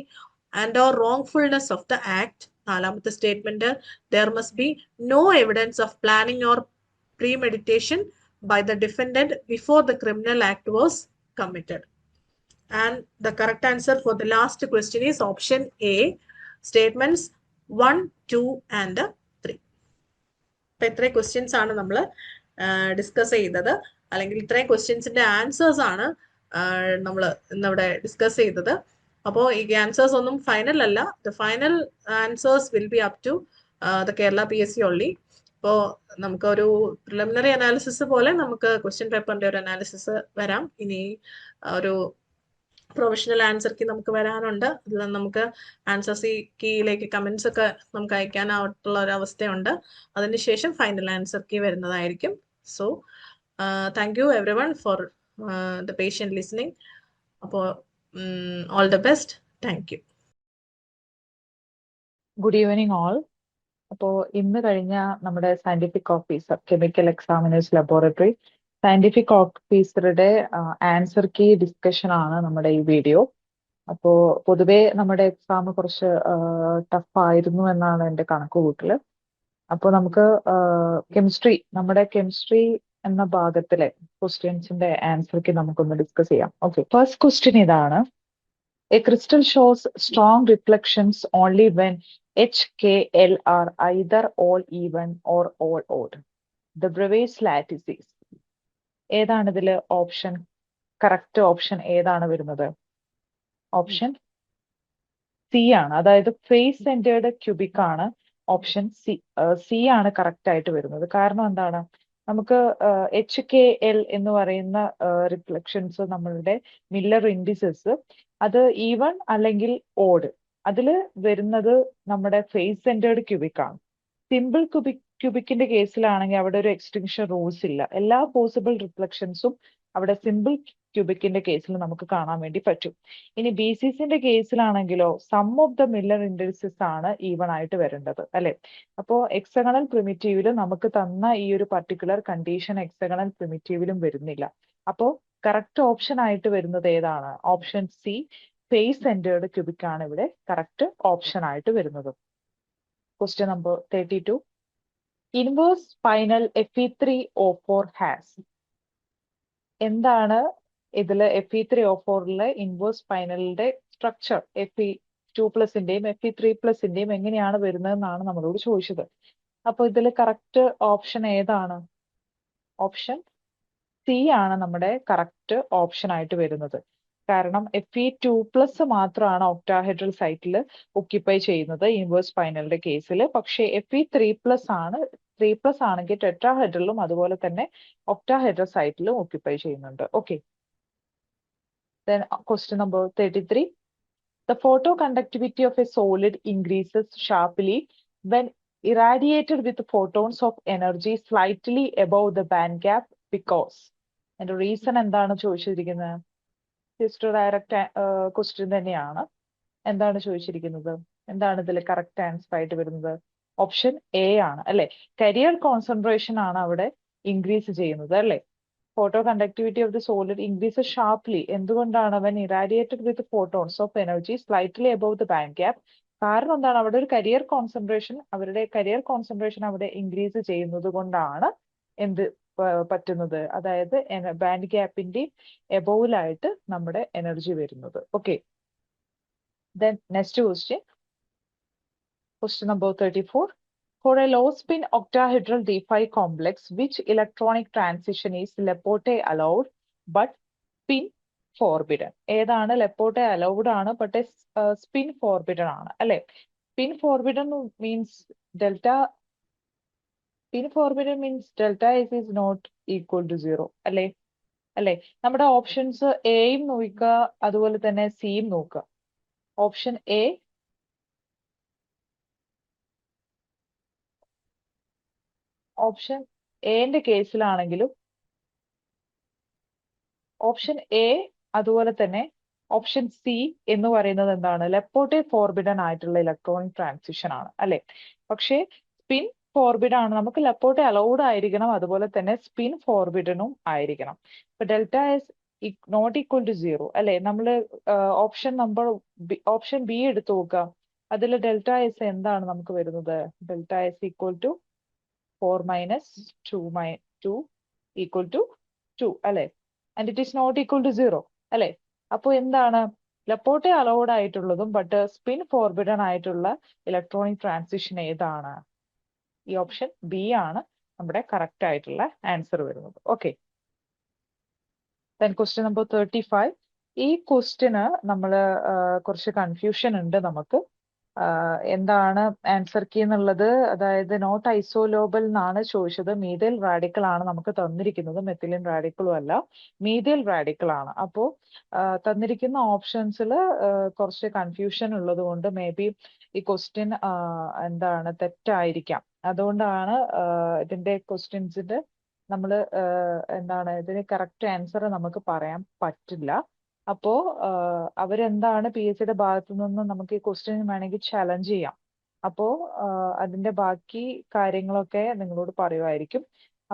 and or wrongfulness of the act. നാലാമത്തെ statement, there must be no evidence of planning or premeditation by the defendant before the criminal act was committed. And the correct answer for the last question is option A, statements 1, 2 and 3. അപ്പൊ ഇത്രയും ക്വസ്റ്റ്യൻസ് ആണ് നമ്മൾ ഡിസ്കസ് ചെയ്തത്, അല്ലെങ്കിൽ ഇത്രയും ക്വസ്റ്റ്യൻസിന്റെ ആൻസേഴ്സ് ആണ് നമ്മൾ ഇന്നിവിടെ ഡിസ്കസ് ചെയ്തത്. അപ്പോൾ ഈ ആൻസേഴ്സ് ഒന്നും ഫൈനൽ അല്ല. The final answers will be up to the Kerala PSC only. ഇപ്പോൾ നമുക്ക് ഒരു പ്രിലിമിനറി അനാലിസിസ് പോലെ നമുക്ക് ക്വസ്റ്റ്യൻ പേപ്പറിന്റെ ഒരു അനാലിസിസ് വരാം. ഇനി ഒരു പ്രൊഫഷണൽ ആൻസർ കീ നമുക്ക് വരാനുണ്ട്. അതിൽ നമുക്ക് ആൻസർ കീയിലേക്ക് കമന്റ്സ് ഒക്കെ നമുക്ക് അയക്കാനായിട്ടുള്ള ഒരു അവസ്ഥയുണ്ട്. അതിനുശേഷം ഫൈനൽ ആൻസർ കീ വരുന്നതായിരിക്കും. So thank you everyone for the patient listening. അപ്പോൾ all the best. Thank you. Good evening all. അപ്പോൾ ഇന്ന് കഴിഞ്ഞ നമ്മുടെ scientific officer chemical examiners laboratory scientific ഓഫീസറുടെ ആൻസർ കീ ഡിസ്കഷൻ ആണ് നമ്മുടെ ഈ വീഡിയോ. അപ്പോൾ പൊതുവെ നമ്മുടെ എക്സാം കുറച്ച് ടഫ് ആയിരുന്നു എന്നാണ് എൻ്റെ കണക്കുകൂട്ടല്. അപ്പോൾ നമുക്ക് നമ്മുടെ കെമിസ്ട്രി എന്ന ഭാഗത്തിലെ ക്വസ്റ്റ്യൻസിന്റെ ആൻസർ കീ നമുക്കൊന്ന് ഡിസ്കസ് ചെയ്യാം. ഓക്കെ, ഫസ്റ്റ് ക്വസ്റ്റ്യൻ ഇതാണ്. A crystal shows strong reflections only when H, K, L are either all even or all odd. The Bravais lattice is. ഏതാണ് ഇതില് ഓപ്ഷൻ? കറക്റ്റ് ഓപ്ഷൻ ഏതാണ് വരുന്നത്? ഓപ്ഷൻ സി ആണ്. അതായത് ഫേസ് സെന്റേർഡ് ക്യൂബിക് ആണ്. ഓപ്ഷൻ സി ആണ് കറക്റ്റ് ആയിട്ട് വരുന്നത്. കാരണം എന്താണ്? നമുക്ക് HKL എന്ന് പറയുന്ന റിഫ്ലക്ഷൻസ് നമ്മളുടെ മില്ലർ ഇൻഡിസസ് അത് ഈവൺ അല്ലെങ്കിൽ ഓഡ്, അതിൽ വരുന്നത് നമ്മുടെ ഫേസ് സെന്റേർഡ് ക്യൂബിക് ആണ്. സിമ്പിൾ ക്യൂബിക്കിന്റെ കേസിലാണെങ്കിൽ അവിടെ ഒരു എക്സ്റ്റിങ്ഷൻ റൂൾസ് ഇല്ല. എല്ലാ പോസിബിൾ റിഫ്ലക്ഷൻസും അവിടെ സിമ്പിൾ ക്യൂബിക്കിന്റെ കേസിൽ നമുക്ക് കാണാൻ വേണ്ടി പറ്റും. ഇനി BCCന്റെ കേസിലാണെങ്കിലോ sum of the Miller indices ആണ് ഈവൺ ആയിട്ട് വരേണ്ടത്, അല്ലെ? അപ്പോ എക്സഗണൽ പ്രിമിറ്റീവില് നമുക്ക് തന്ന ഈ ഒരു പർട്ടിക്കുലർ കണ്ടീഷൻ എക്സഗണൽ പ്രിമിറ്റീവിലും വരുന്നില്ല. അപ്പോ കറക്റ്റ് ഓപ്ഷൻ ആയിട്ട് വരുന്നത് ഏതാണ്? Option C, face centered cubic ആണ് ഇവിടെ കറക്റ്റ് ഓപ്ഷൻ ആയിട്ട് വരുന്നത്. Question number 32. Inverse spinel Fe3O4 has. എന്താണ് ഇതില് Fe3O4ലെ ഇൻവേഴ്സ് സ്പൈനലിന്റെ സ്ട്രക്ചർ? Fe2+ന്റെയും Fe3+ന്റെയും എങ്ങനെയാണ് വരുന്നതെന്നാണ് നമ്മളോട് ചോദിച്ചത്. അപ്പൊ ഇതിൽ കറക്റ്റ് ഓപ്ഷൻ ഏതാണ്? ഓപ്ഷൻ സി ആണ് നമ്മുടെ കറക്റ്റ് ഓപ്ഷൻ ആയിട്ട് വരുന്നത്. കാരണം Fe2+ മാത്രമാണ് ഒക്ടാഹെഡ്രൽ സൈറ്റിൽ ഒക്യുപ്പൈ ചെയ്യുന്നത് ഇൻവേഴ്സ് സ്പൈനലിന്റെ കേസിൽ. പക്ഷേ Fe3+ ആണ്. 3+ ആണെങ്കിൽ ടെട്രാഹെഡ്രലും അതുപോലെ തന്നെ ഒക്ടാഹെഡ്രൽ സൈറ്റിലും ഒക്യുപ്പൈ ചെയ്യുന്നുണ്ട്. Okay. Then question number 33. The photoconductivity of a solid increases sharply when irradiated with photons of energy slightly above the band gap because. And the reason എന്താണ് ചോദിച്ചിരിക്കുന്നത്? ജസ്റ്റ് ഡയറക്റ്റ് ക്വസ്റ്റ്യൻ തന്നെയാണ്. എന്താണ് ചോദിച്ചിരിക്കുന്നത്? എന്താണ് ഇതിൽ കറക്റ്റ് ആൻസർ ആയിട്ട് വരുന്നത്? ഓപ്ഷൻ എ ആണ്, അല്ലെ? കരിയർ കോൺസെൻട്രേഷൻ ആണ് അവിടെ ഇൻക്രീസ് ചെയ്യുന്നത്, അല്ലെ? Photoconductivity of the solid increases sharply. എന്തുകൊണ്ടാണ്? When irradiated with photons of energy slightly above the band gap. കാരണം എന്താണ്? അവിടെ ഒരു അവരുടെ കരിയർ കോൺസെൻട്രേഷൻ അവിടെ ഇൻക്രീസ് ചെയ്യുന്നത് കൊണ്ടാണ് എന്ത് പറ്റുന്നത്? അതായത് ബാൻഡ് ഗ്യാപ്പിന്റെ എബോവിലായിട്ട് നമ്മുടെ എനർജി വരുന്നത്. Okay. Then next question number 34. For a low spin octahedral d5 complex, which electronic transition is Lepote allowed but spin forbidden? ഏതാണ്? Lepote allowed ആണ്, but spin forbidden ആണ്, അല്ലെ? Spin forbidden means delta S is not equal to 0, അല്ലെ? നമ്മുടെ ഓപ്ഷൻസ് എയും നോക്കുക, അതുപോലെ തന്നെ സിയും നോക്കുക. ഓപ്ഷൻ എന്റെ കേസിലാണെങ്കിലും ഓപ്ഷൻ എ അതുപോലെ തന്നെ ഓപ്ഷൻ സി എന്ന് പറയുന്നത് എന്താണ്? ലെപ്പോട്ടെ ഫോർബിഡൻ ആയിട്ടുള്ള ഇലക്ട്രോണിക് ട്രാൻസിഷൻ ആണ്, അല്ലെ? പക്ഷേ സ്പിൻ ഫോർബിഡൻ ആണ്. നമുക്ക് ലെപ്പോട്ടെ അലൗഡ് ആയിരിക്കണം, അതുപോലെ തന്നെ സ്പിൻ ഫോർബിഡനും ആയിരിക്കണം. ഇപ്പൊ delta S not equal to 0 അല്ലെ? നമ്മൾ ഓപ്ഷൻ ബി എടുത്തു നോക്കാം. അതിൽ ഡെൽറ്റ എസ് എന്താണ് നമുക്ക് വരുന്നത്? Delta S equal to 4 minus 2 equal to 2 അല്ലെ? And it is not equal to 0 അല്ലെ? അപ്പോൾ എന്താണ് ലപ്പോർട്ടെ അലൗഡ് ആയിട്ടുള്ളതും ബട്ട് സ്പിൻ ഫോർബിഡൻ ആയിട്ടുള്ള ഇലക്ട്രോണിക് ട്രാൻസിഷൻ ഏതാണ്? ഈ ഓപ്ഷൻ ബി ആണ് നമ്മുടെ കറക്റ്റ് ആയിട്ടുള്ള ആൻസർ വരുന്നത്. Okay, then question number 35. ഈ ക്വസ്റ്റ്യന് നമ്മൾ കുറച്ച് കൺഫ്യൂഷൻ ഉണ്ട് നമുക്ക്. എന്താണ് ആൻസർ കീ എന്നുള്ളത്, അതായത് നോട്ട് ഐസോലോബൽ എന്നാണ് ചോദിച്ചത്. മീഥൈൽ റാഡിക്കൽ ആണ് നമുക്ക് തന്നിരിക്കുന്നത്, മെത്തിലിൻ റാഡിക്കലും അല്ല, മീഥൈൽ റാഡിക്കൽ ആണ്. അപ്പോൾ തന്നിരിക്കുന്ന ഓപ്ഷൻസിൽ കുറച്ച് കൺഫ്യൂഷൻ ഉള്ളത് കൊണ്ട് മേ ബി ഈ ക്വസ്റ്റ്യൻ എന്താണ് തെറ്റായിരിക്കാം. അതുകൊണ്ടാണ് ഇതിന്റെ ക്വസ്റ്റ്യൻസിന്റെ നമ്മൾ എന്താണ് ഇതിന് കറക്റ്റ് ആൻസർ നമുക്ക് പറയാൻ പറ്റില്ല. അപ്പോ അവരെന്താണ് PSCയുടെ ഭാഗത്തു നിന്ന് നമുക്ക് ഈ ക്വസ്റ്റ്യൻ വേണമെങ്കിൽ ചലഞ്ച് ചെയ്യാം. അപ്പോ അതിന്റെ ബാക്കി കാര്യങ്ങളൊക്കെ നിങ്ങളോട് പറയുമായിരിക്കും.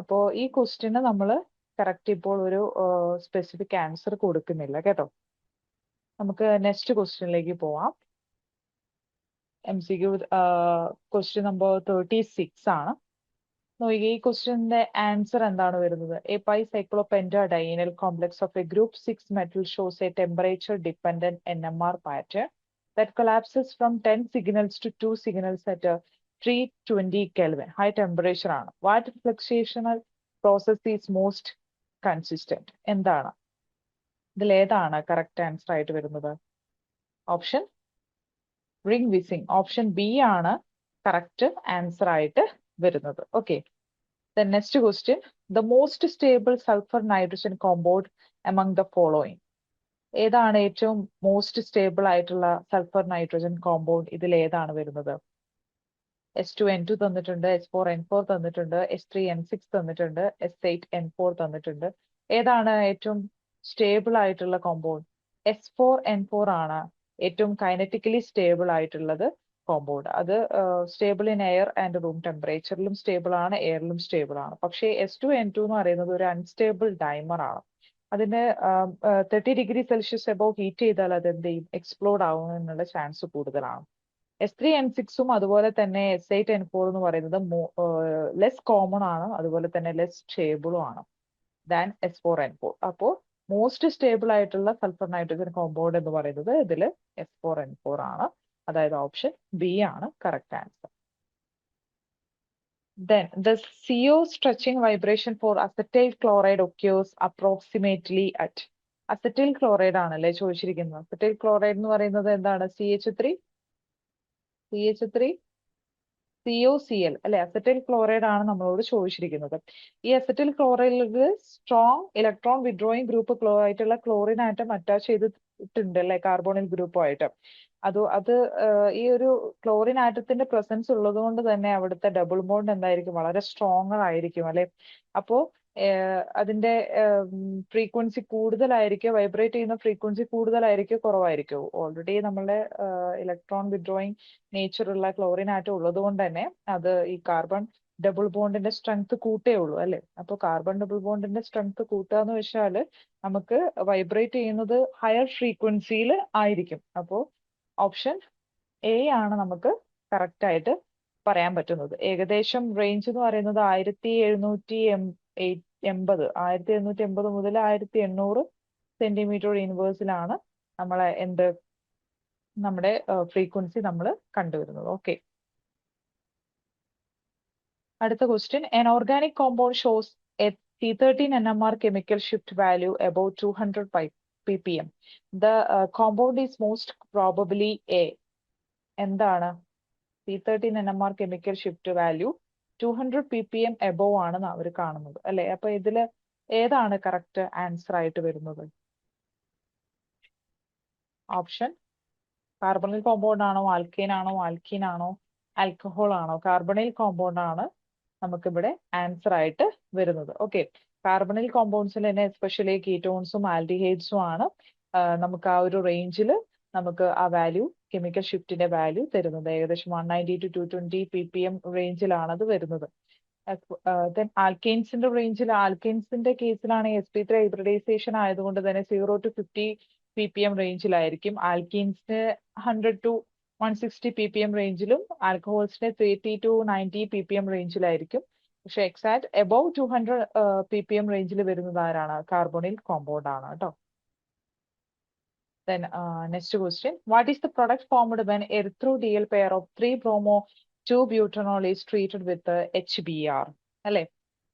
അപ്പോ ഈ ക്വസ്റ്റ്യന് നമ്മൾ കറക്റ്റ് ഇപ്പോൾ ഒരു സ്പെസിഫിക് ആൻസർ കൊടുക്കുന്നില്ല കേട്ടോ. നമുക്ക് നെക്സ്റ്റ് ക്വസ്റ്റ്യനിലേക്ക് പോവാം. MCQ ക്വസ്റ്റ്യൻ നമ്പർ 36 ആണ്. നോക്കിയേ, ഈ ക്വസ്റ്റ്യന്റെ ആൻസർ എന്താണ് വരുന്നത്? A pi cyclopentadienyl complex of a group 6 metal shows a temperature dependent NMR pattern that collapses from 10 signals to 2 signals at 320 Kelvin. High temperature ആണ്. What fluctuational process is most consistent? എന്താണ് ഇതിൽ ഏതാണ് കറക്റ്റ് ആൻസർ ആയിട്ട് വരുന്നത്? ഓപ്ഷൻ റിംഗ് വിസിംഗ്, ഓപ്ഷൻ ബി ആണ് കറക്റ്റ് ആൻസർ ആയിട്ട് വരുന്നത്. Okay, the next question, the most stable sulfur nitrogen compound among the following. ഏതാണ് ഏറ്റവും മോസ്റ്റ് സ്റ്റേബിൾ ആയിട്ടുള്ള സൾഫർ നൈട്രജൻ കോമ്പൗണ്ട്? ഇതിൽ ഏതാണ് വരുന്നത്? S2N2 തന്നിട്ടുണ്ട്, S4N4 തന്നിട്ടുണ്ട്, S3N6 തന്നിട്ടുണ്ട്, S8N4 തന്നിട്ടുണ്ട്. ഏതാണ് ഏറ്റവും സ്റ്റേബിൾ ആയിട്ടുള്ള കോമ്പൗണ്ട്? S4N4 ആണ് ഏറ്റവും കൈനറ്റിക്കലി സ്റ്റേബിൾ ആയിട്ടുള്ളത് കോമ്പൗണ്ട്. അത് stable in air and room ടെമ്പറേച്ചറിലും സ്റ്റേബിൾ ആണ്, എയറിലും സ്റ്റേബിൾ ആണ്. പക്ഷേ S2N2 എന്ന് പറയുന്നത് ഒരു അൺസ്റ്റേബിൾ ഡൈമർ ആണ്. അതിന് 30 ഡിഗ്രി സെൽഷ്യസ് എബോവ് ഹീറ്റ് ചെയ്താൽ അത് എന്ത് ചെയ്യും? എക്സ്പ്ലോഡ് ആവുന്നതിനുള്ള ചാൻസ് കൂടുതലാണ്. S3N6ഉം അതുപോലെ തന്നെ S8N4 എന്ന് പറയുന്നത് ലെസ് കോമൺ ആണ്, അതുപോലെ തന്നെ ലെസ് സ്റ്റേബിളും ആണ് ദാൻ S4N4. അപ്പോൾ മോസ്റ്റ് സ്റ്റേബിൾ ആയിട്ടുള്ള സൾഫർ നൈട്രജൻ കോമ്പൗണ്ട് എന്ന് പറയുന്നത് ഇതിൽ S4N4 ആണ്. അതായത് ഓപ്ഷൻ ബി ആണ് correct answer. Then the CO stretching vibration for acetyl chloride occurs approximately at. Acetyl chloride ആണല്ലേ ചോദിച്ചിരിക്കുന്നത്. അസറ്റൈൽ ക്ലോറൈഡ് എന്ന് പറയുന്നത് എന്താണ്? CH3 COCl അല്ലെ? അസറ്റൈൽ ക്ലോറൈഡ് ആണ് നമ്മളോട് ചോദിച്ചിരിക്കുന്നത്. ഈ അസറ്റൈൽ ക്ലോറൈഡിൽ സ്ട്രോങ് ഇലക്ട്രോൺ വിഡ്രോയിങ് ഗ്രൂപ്പ് ആയിട്ടുള്ള ക്ലോറിൻ ആറ്റം അറ്റാച്ച് ചെയ്തിട്ടുണ്ട് അല്ലെ, കാർബോണിൽ ഗ്രൂപ്പുമായിട്ട്. അത് ഈ ഒരു ക്ലോറിൻ ആറ്റത്തിന്റെ പ്രസൻസ് ഉള്ളത് കൊണ്ട് തന്നെ അവിടുത്തെ ഡബിൾ ബോണ്ട് എന്തായിരിക്കും? വളരെ സ്ട്രോങ്ങർ ആയിരിക്കും അല്ലെ? അപ്പോ അതിന്റെ ഫ്രീക്വൻസി കൂടുതലായിരിക്കും, വൈബ്രേറ്റ് ചെയ്യുന്ന ഫ്രീക്വൻസി കൂടുതലായിരിക്കും, കുറവായിരിക്കും? ഓൾറെഡി നമ്മളുടെ ഇലക്ട്രോൺ വിഡ്രോയിങ് നേച്ചറുള്ള ക്ലോറിൻ ആറ്റം ഉള്ളത് കൊണ്ട് തന്നെ അത് ഈ കാർബൺ ഡബിൾ ബോണ്ടിന്റെ സ്ട്രെങ്ത് കൂട്ടേ ഉള്ളൂ അല്ലെ? അപ്പോൾ കാർബൺ ഡബിൾ ബോണ്ടിന്റെ സ്ട്രെങ്ത് കൂട്ടുക എന്ന് വെച്ചാൽ നമുക്ക് വൈബ്രേറ്റ് ചെയ്യുന്നത് ഹയർ ഫ്രീക്വൻസിയിൽ ആയിരിക്കും. അപ്പോൾ ഓപ്ഷൻ എ ആണ് നമുക്ക് കറക്റ്റ് ആയിട്ട് പറയാൻ പറ്റുന്നത്. ഏകദേശം റേഞ്ച് എന്ന് പറയുന്നത് 1780 മുതൽ 1800 സെന്റിമീറ്റർ യൂണിവേഴ്സിലാണ് നമ്മളെ നമ്മുടെ ഫ്രീക്വൻസി നമ്മൾ കണ്ടുവരുന്നത്. ഓക്കെ, അടുത്ത question. An organic compound shows a C13 NMR chemical shift value above 200 ppm. The compound is most probably A. എന്താണ്? C13 NMR chemical shift value 200 ppm above ആണ് അവർ കാണുന്നത് അല്ലെ? അപ്പൊ ഇതില് ഏതാണ് കറക്റ്റ് ആൻസർ ആയിട്ട് വരുന്നത്? ഓപ്ഷൻ കാർബണിൽ കോമ്പൗണ്ട് ആണോ, ആൽക്കൈൻ ആണോ, ആൽക്കീൻ ആണോ, ആൽക്കഹോൾ ആണോ? കാർബണിൽ കോമ്പൗണ്ട് ആണ് നമുക്കിവിടെ ആൻസർ ആയിട്ട് വരുന്നത്. ഓക്കെ, കാർബണിൽ കോമ്പൗണ്ട്സിൽ തന്നെ എസ്പെഷ്യലി കീറ്റോൺസും ആൽഡിഹൈഡ്സും ആണ് നമുക്ക് ആ ഒരു റേഞ്ചിൽ നമുക്ക് ആ വാല്യൂ, കെമിക്കൽ ഷിഫ്റ്റിന്റെ വാല്യൂ തരുന്നത്. ഏകദേശം 190 to 220 ppm റേഞ്ചിലാണ് അത് വരുന്നത്. ദെൻ ആൽക്കെയിൻസിന്റെ റേഞ്ചിൽ ആൽക്കെയിൻസിന്റെ കേസിലാണ് sp3 ഹൈബ്രിഡൈസേഷൻ ആയതുകൊണ്ട് തന്നെ 0 to 50 ppm റേഞ്ചിലായിരിക്കും. ആൽക്കീൻസിന് 100 to 160 ppm റേഞ്ചിലും ആൽക്കഹോൾസിന് 30 to 90 ppm റേഞ്ചിലായിരിക്കും. പക്ഷെ എക്സാക്ട് എബവ് 200 ppm റേഞ്ചിൽ വരുന്നത് ആരാണ്? കാർബോണിൽ കോമ്പൗണ്ട് ആണ് കേട്ടോ. Then next question. What is the product formed when erythrodyl pair of 3-bromo-2-butanol is treated with HBr? അല്ലെ?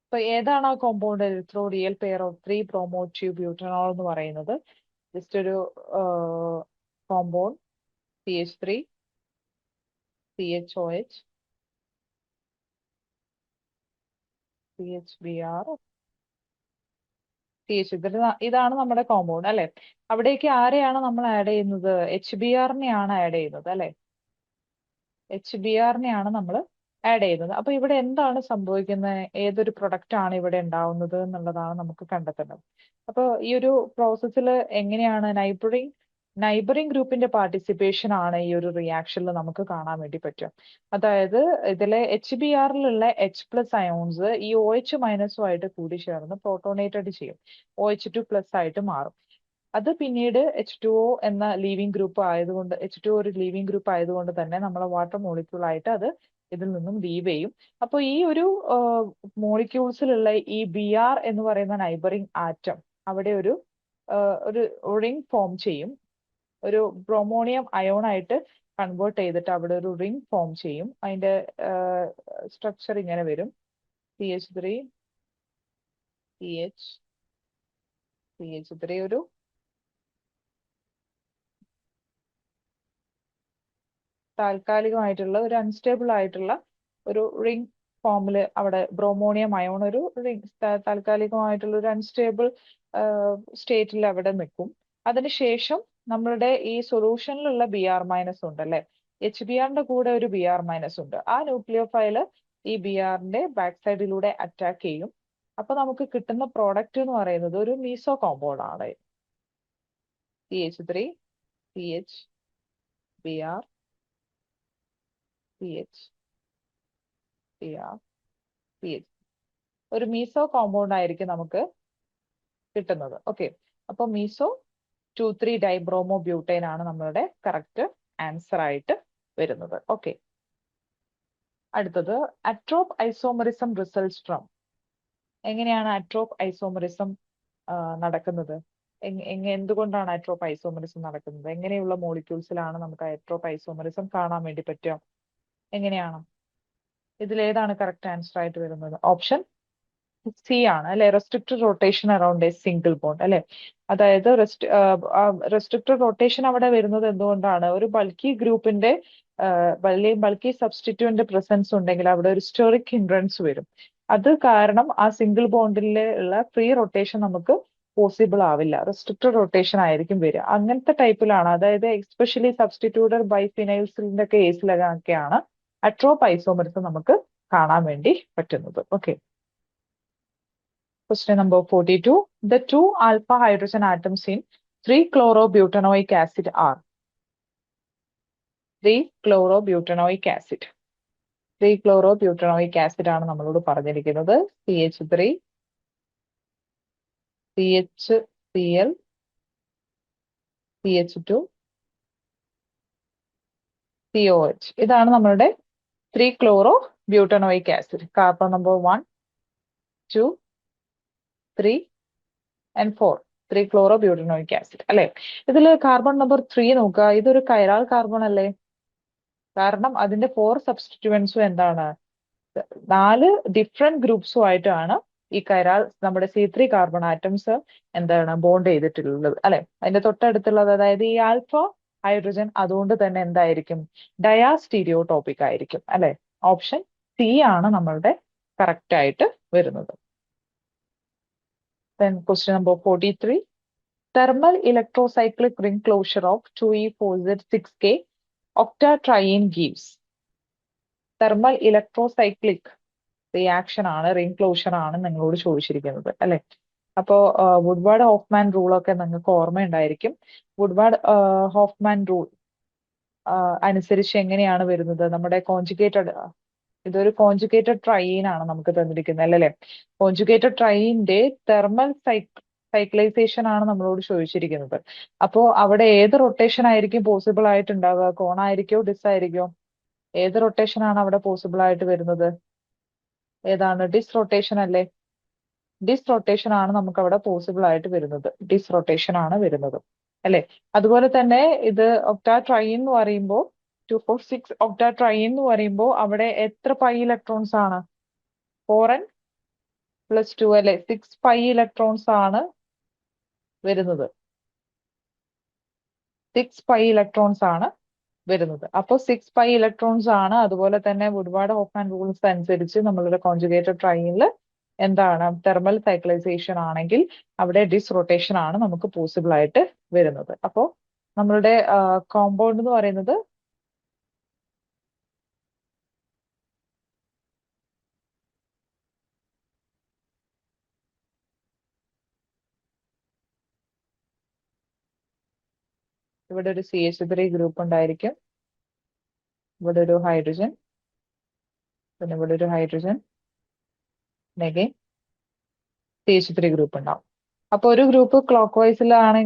അപ്പൊ ഏതാണ് ആ compound erythrodyl pair of 3-bromo-2-butanol എന്ന് പറയുന്നത്? ജസ്റ്റ് ഒരു compound CH3 CHOH CHBr CH ഇതാണ് നമ്മുടെ കോമ്പൗണ്ട് അല്ലെ? അവിടേക്ക് ആരെയാണ് നമ്മൾ ആഡ് ചെയ്യുന്നത്? HBrനെയാണ് ആഡ് ചെയ്യുന്നത് അല്ലെ? HBrനെയാണ് നമ്മൾ ആഡ് ചെയ്യുന്നത്. അപ്പൊ ഇവിടെ എന്താണ് സംഭവിക്കുന്നത്? ഏതൊരു പ്രൊഡക്റ്റ് ആണ് ഇവിടെ ഉണ്ടാവുന്നത് എന്നുള്ളതാണ് നമുക്ക് കണ്ടെത്തേണ്ടത്. അപ്പൊ ഈ ഒരു പ്രോസസ്സിൽ എങ്ങനെയാണ് നൈബറിംഗ് ഗ്രൂപ്പിന്റെ പാർട്ടിസിപ്പേഷൻ ആണ് ഈ ഒരു റിയാക്ഷനിൽ നമുക്ക് കാണാൻ വേണ്ടി പറ്റും. അതായത് ഇതിലെ HBrലുള്ള H+ അയോൺസ് ഈ OH- കൂടി ചേർന്ന് പ്രോട്ടോണേറ്റഡ് ചെയ്യും. OH2+ ആയിട്ട് മാറും. അത് പിന്നീട് H2O എന്ന ലീവിംഗ് ഗ്രൂപ്പ് ആയതുകൊണ്ട് H2O ഒരു ലീവിംഗ് ഗ്രൂപ്പ് ആയതുകൊണ്ട് തന്നെ നമ്മളെ വാട്ടർ മോളിക്യൂൾ ആയിട്ട് അത് ഇതിൽ നിന്നും ലീവ് ചെയ്യും. അപ്പോൾ ഈ ഒരു മോളിക്യൂൾസിലുള്ള ഈ Br എന്ന് പറയുന്ന നൈബറിംഗ് ആറ്റം അവിടെ ഒരു റിംഗ് ഫോം ചെയ്യും. ഒരു ബ്രോമോണിയം അയോൺ ആയിട്ട് കൺവേർട്ട് ചെയ്തിട്ട് അവിടെ ഒരു റിംഗ് ഫോം ചെയ്യും. അതിന്റെ സ്ട്രക്ചർ ഇങ്ങനെ വരും. CH3 CH3 ഒരു താൽക്കാലികമായിട്ടുള്ള ഒരു അൺസ്റ്റേബിൾ ആയിട്ടുള്ള ഒരു റിംഗ് ഫോമിൽ അവിടെ ബ്രോമോണിയം അയോൺ ഒരു റിംഗ് താൽക്കാലികമായിട്ടുള്ള ഒരു അൺസ്റ്റേബിൾ സ്റ്റേറ്റിൽ അവിടെ നിൽക്കും. അതിനുശേഷം നമ്മളുടെ ഈ സൊല്യൂഷനിലുള്ള Br- ഉണ്ട് അല്ലെ? HBrന്റെ കൂടെ ഒരു Br- ഉണ്ട്. ആ ന്യൂക്ലിയോഫൈല് ഈ Brന്റെ ബാക്ക് സൈഡിലൂടെ അറ്റാക്ക് ചെയ്യും. അപ്പൊ നമുക്ക് കിട്ടുന്ന പ്രോഡക്റ്റ് എന്ന് പറയുന്നത് ഒരു മീസോ കോമ്പൗണ്ട് ആണ്. CH3 CH Br CH Br CH ഒരു മീസോ കോമ്പൗണ്ട് ആയിരിക്കും നമുക്ക് കിട്ടുന്നത്. ഓക്കെ, അപ്പൊ മീസോ 2,3 ഡൈബ്രോമോ ബ്യൂട്ടൈൻ ആണ് നമ്മളുടെ കറക്റ്റ് ആൻസർ ആയിട്ട് വരുന്നത്. ഓക്കെ, അടുത്തത് അട്രോപ്പ് ഐസോമറിസം റിസൾട്ട്സ് ഫ്രം. എങ്ങനെയാണ് അട്രോപ്പ് ഐസോമറിസം നടക്കുന്നത്? എന്തുകൊണ്ടാണ് അട്രോപ്പ് ഐസോമറിസം നടക്കുന്നത്? എങ്ങനെയുള്ള മോളിക്യൂൾസിലാണ് നമുക്ക് അട്രോപ്പ് ഐസോമറിസം കാണാൻ വേണ്ടി പറ്റുക? എങ്ങനെയാണ്? ഇതിലേതാണ് കറക്റ്റ് ആൻസർ ആയിട്ട് വരുന്നത്? ഓപ്ഷൻ സി ആണ് അല്ലെ? Restricted rotation around A single bond അല്ലെ? അതായത് റെസ്ട്രിക്റ്റഡ് റൊട്ടേഷൻ അവിടെ വരുന്നത് എന്തുകൊണ്ടാണ്? ഒരു ബൾക്കി ഗ്രൂപ്പിന്റെ ബൾക്കി സബ്സ്റ്റിറ്റ്യൂവിന്റെ പ്രസൻസ് ഉണ്ടെങ്കിൽ അവിടെ ഒരു സ്റ്റെറിക് ഹിൻഡ്രൻസ് വരും. അത് കാരണം ആ സിംഗിൾ ബോണ്ടിലുള്ള ഫ്രീ റൊട്ടേഷൻ നമുക്ക് പോസിബിൾ ആവില്ല. റെസ്ട്രിക്റ്റഡ് റൊട്ടേഷൻ ആയിരിക്കും വരിക. അങ്ങനത്തെ ടൈപ്പിലാണ്, അതായത് എസ്പെഷ്യലി സബ്സ്റ്റിറ്റ്യൂട്ടഡ് ബൈഫിനൈൽസിന്റെ കേസിലൊക്കെയാണ് അട്രോപ്പ് ഐസോമറിസം നമുക്ക് കാണാൻ വേണ്ടി പറ്റുന്നത്. Okay, question number 42. The 2 alpha hydrogen atoms in 3-chlorobutanoic acid are 3-chlorobutanoic acid. 3-chlorobutanoic acid ആണ് നമ്മളോട് പറഞ്ഞിരിക്കുന്നത്. CH3 CHCl CH2 COH. ഇതാണ് നമ്മളുടെ 3-chlorobutanoic acid. Carbon number 1 2 3 and 4 3-chlorobutanoic acid അല്ലെ? ഇതിൽ കാർബൺ നമ്പർ 3 നോക്കുക. ഇതൊരു കൈറാൾ കാർബൺ അല്ലേ? കാരണം അതിന്റെ 4 സബ്സ്റ്റിറ്റ്യൂവൻസും എന്താണ്? 4 ഡിഫറെന്റ് ഗ്രൂപ്പ്സുമായിട്ടാണ് ഈ കൈറാൾ നമ്മുടെ C3 കാർബൺ ആറ്റംസ് എന്താണ് ബോണ്ട് ചെയ്തിട്ടുള്ളത് അല്ലെ? അതിന്റെ തൊട്ടടുത്തുള്ളത്, അതായത് ഈ ആൽഫ ഹൈഡ്രജൻ, അതുകൊണ്ട് തന്നെ എന്തായിരിക്കും? ഡയാസ്റ്റീരിയോടോപ്പിക് ആയിരിക്കും അല്ലെ? ഓപ്ഷൻ സി ആണ് നമ്മളുടെ കറക്റ്റ് ആയിട്ട് വരുന്നത്. Then question number 43. Thermal electrocyclic ring closure of 2E4Z6K octatriene gives. Thermal electrocyclic reaction ആണ്, റിംഗ് ക്ലോഷർ ആണ് നിങ്ങളോട് ചോദിച്ചിരിക്കുന്നത് അല്ലെ? അപ്പോ വുഡ്വാർഡ് ഹോഫ്മാൻ റൂൾ ഒക്കെ നിങ്ങൾക്ക് ഓർമ്മയുണ്ടായിരിക്കും. വുഡ്വാർഡ് ഹോഫ്മാൻ റൂൾ അനുസരിച്ച് എങ്ങനെയാണ് വരുന്നത്? നമ്മുടെ കോൺജുഗേറ്റഡ് ഇതൊരു കോൺജുഗേറ്റഡ് ട്രൈൻ ആണ് നമുക്ക് തന്നിരിക്കുന്നത് അല്ലേ? കോൺജുഗേറ്റഡ് ട്രൈനിന്റെ തെർമൽ സൈക്ലൈസേഷൻ ആണ് നമ്മളോട് ചോദിച്ചിരിക്കുന്നത്. അപ്പോ അവിടെ ഏത് റൊട്ടേഷൻ ആയിരിക്കും പോസിബിൾ ആയിട്ടുണ്ടാവുക? കോണായിരിക്കോ ഡിസ് ഏത് റൊട്ടേഷൻ ആണ് അവിടെ പോസിബിൾ ആയിട്ട് വരുന്നത്? ഏതാണ്? ഡിസ് റൊട്ടേഷൻ അല്ലേ? ഡിസ് റൊട്ടേഷൻ ആണ് നമുക്ക് അവിടെ പോസിബിൾ ആയിട്ട് വരുന്നത്. ഡിസ് റൊട്ടേഷൻ ആണ് വരുന്നത് അല്ലെ? അതുപോലെ തന്നെ ഇത് ഒക്ടാ ട്രൈൻ എന്ന് പറയുമ്പോൾ 246 ഒക്ടാ ട്രൈൻ എന്ന് പറയുമ്പോൾ അവിടെ എത്ര പൈ ഇലക്ട്രോൺസ് ആണ്? 4n+2 അല്ലെ? 6 പൈ ഇലക്ട്രോൺസ് ആണ് വരുന്നത്. 6 പൈ ഇലക്ട്രോൺസ് ആണ് വരുന്നത്. അപ്പോൾ 6 പൈ ഇലക്ട്രോൺസ് ആണ്. അതുപോലെ തന്നെ വുഡ്വാർഡ് ഹോഫ്മാൻ റൂൾസ് അനുസരിച്ച് നമ്മളുടെ കോൺജുഗേറ്റഡ് ട്രൈനിൽ എന്താണ് തെർമൽ സൈക്ലൈസേഷൻ ആണെങ്കിൽ അവിടെ ഡിസ് റൊട്ടേഷൻ ആണ് നമുക്ക് പോസിബിൾ ആയിട്ട് വരുന്നത്. അപ്പോൾ നമ്മളുടെ കോമ്പൗണ്ട് എന്ന് പറയുന്നത് ഇവിടെ ഒരു CH3 ഗ്രൂപ്പ് ഉണ്ടായിരിക്കും, ഇവിടെ ഒരു ഹൈഡ്രജൻ, പിന്നെ ഇവിടെ ഒരു ഹൈഡ്രജൻ, നെഗൻ CH3 ഗ്രൂപ്പ് ഉണ്ടാവും. അപ്പൊ ഒരു ഗ്രൂപ്പ് ക്ലോക്ക് വൈസിലാണ്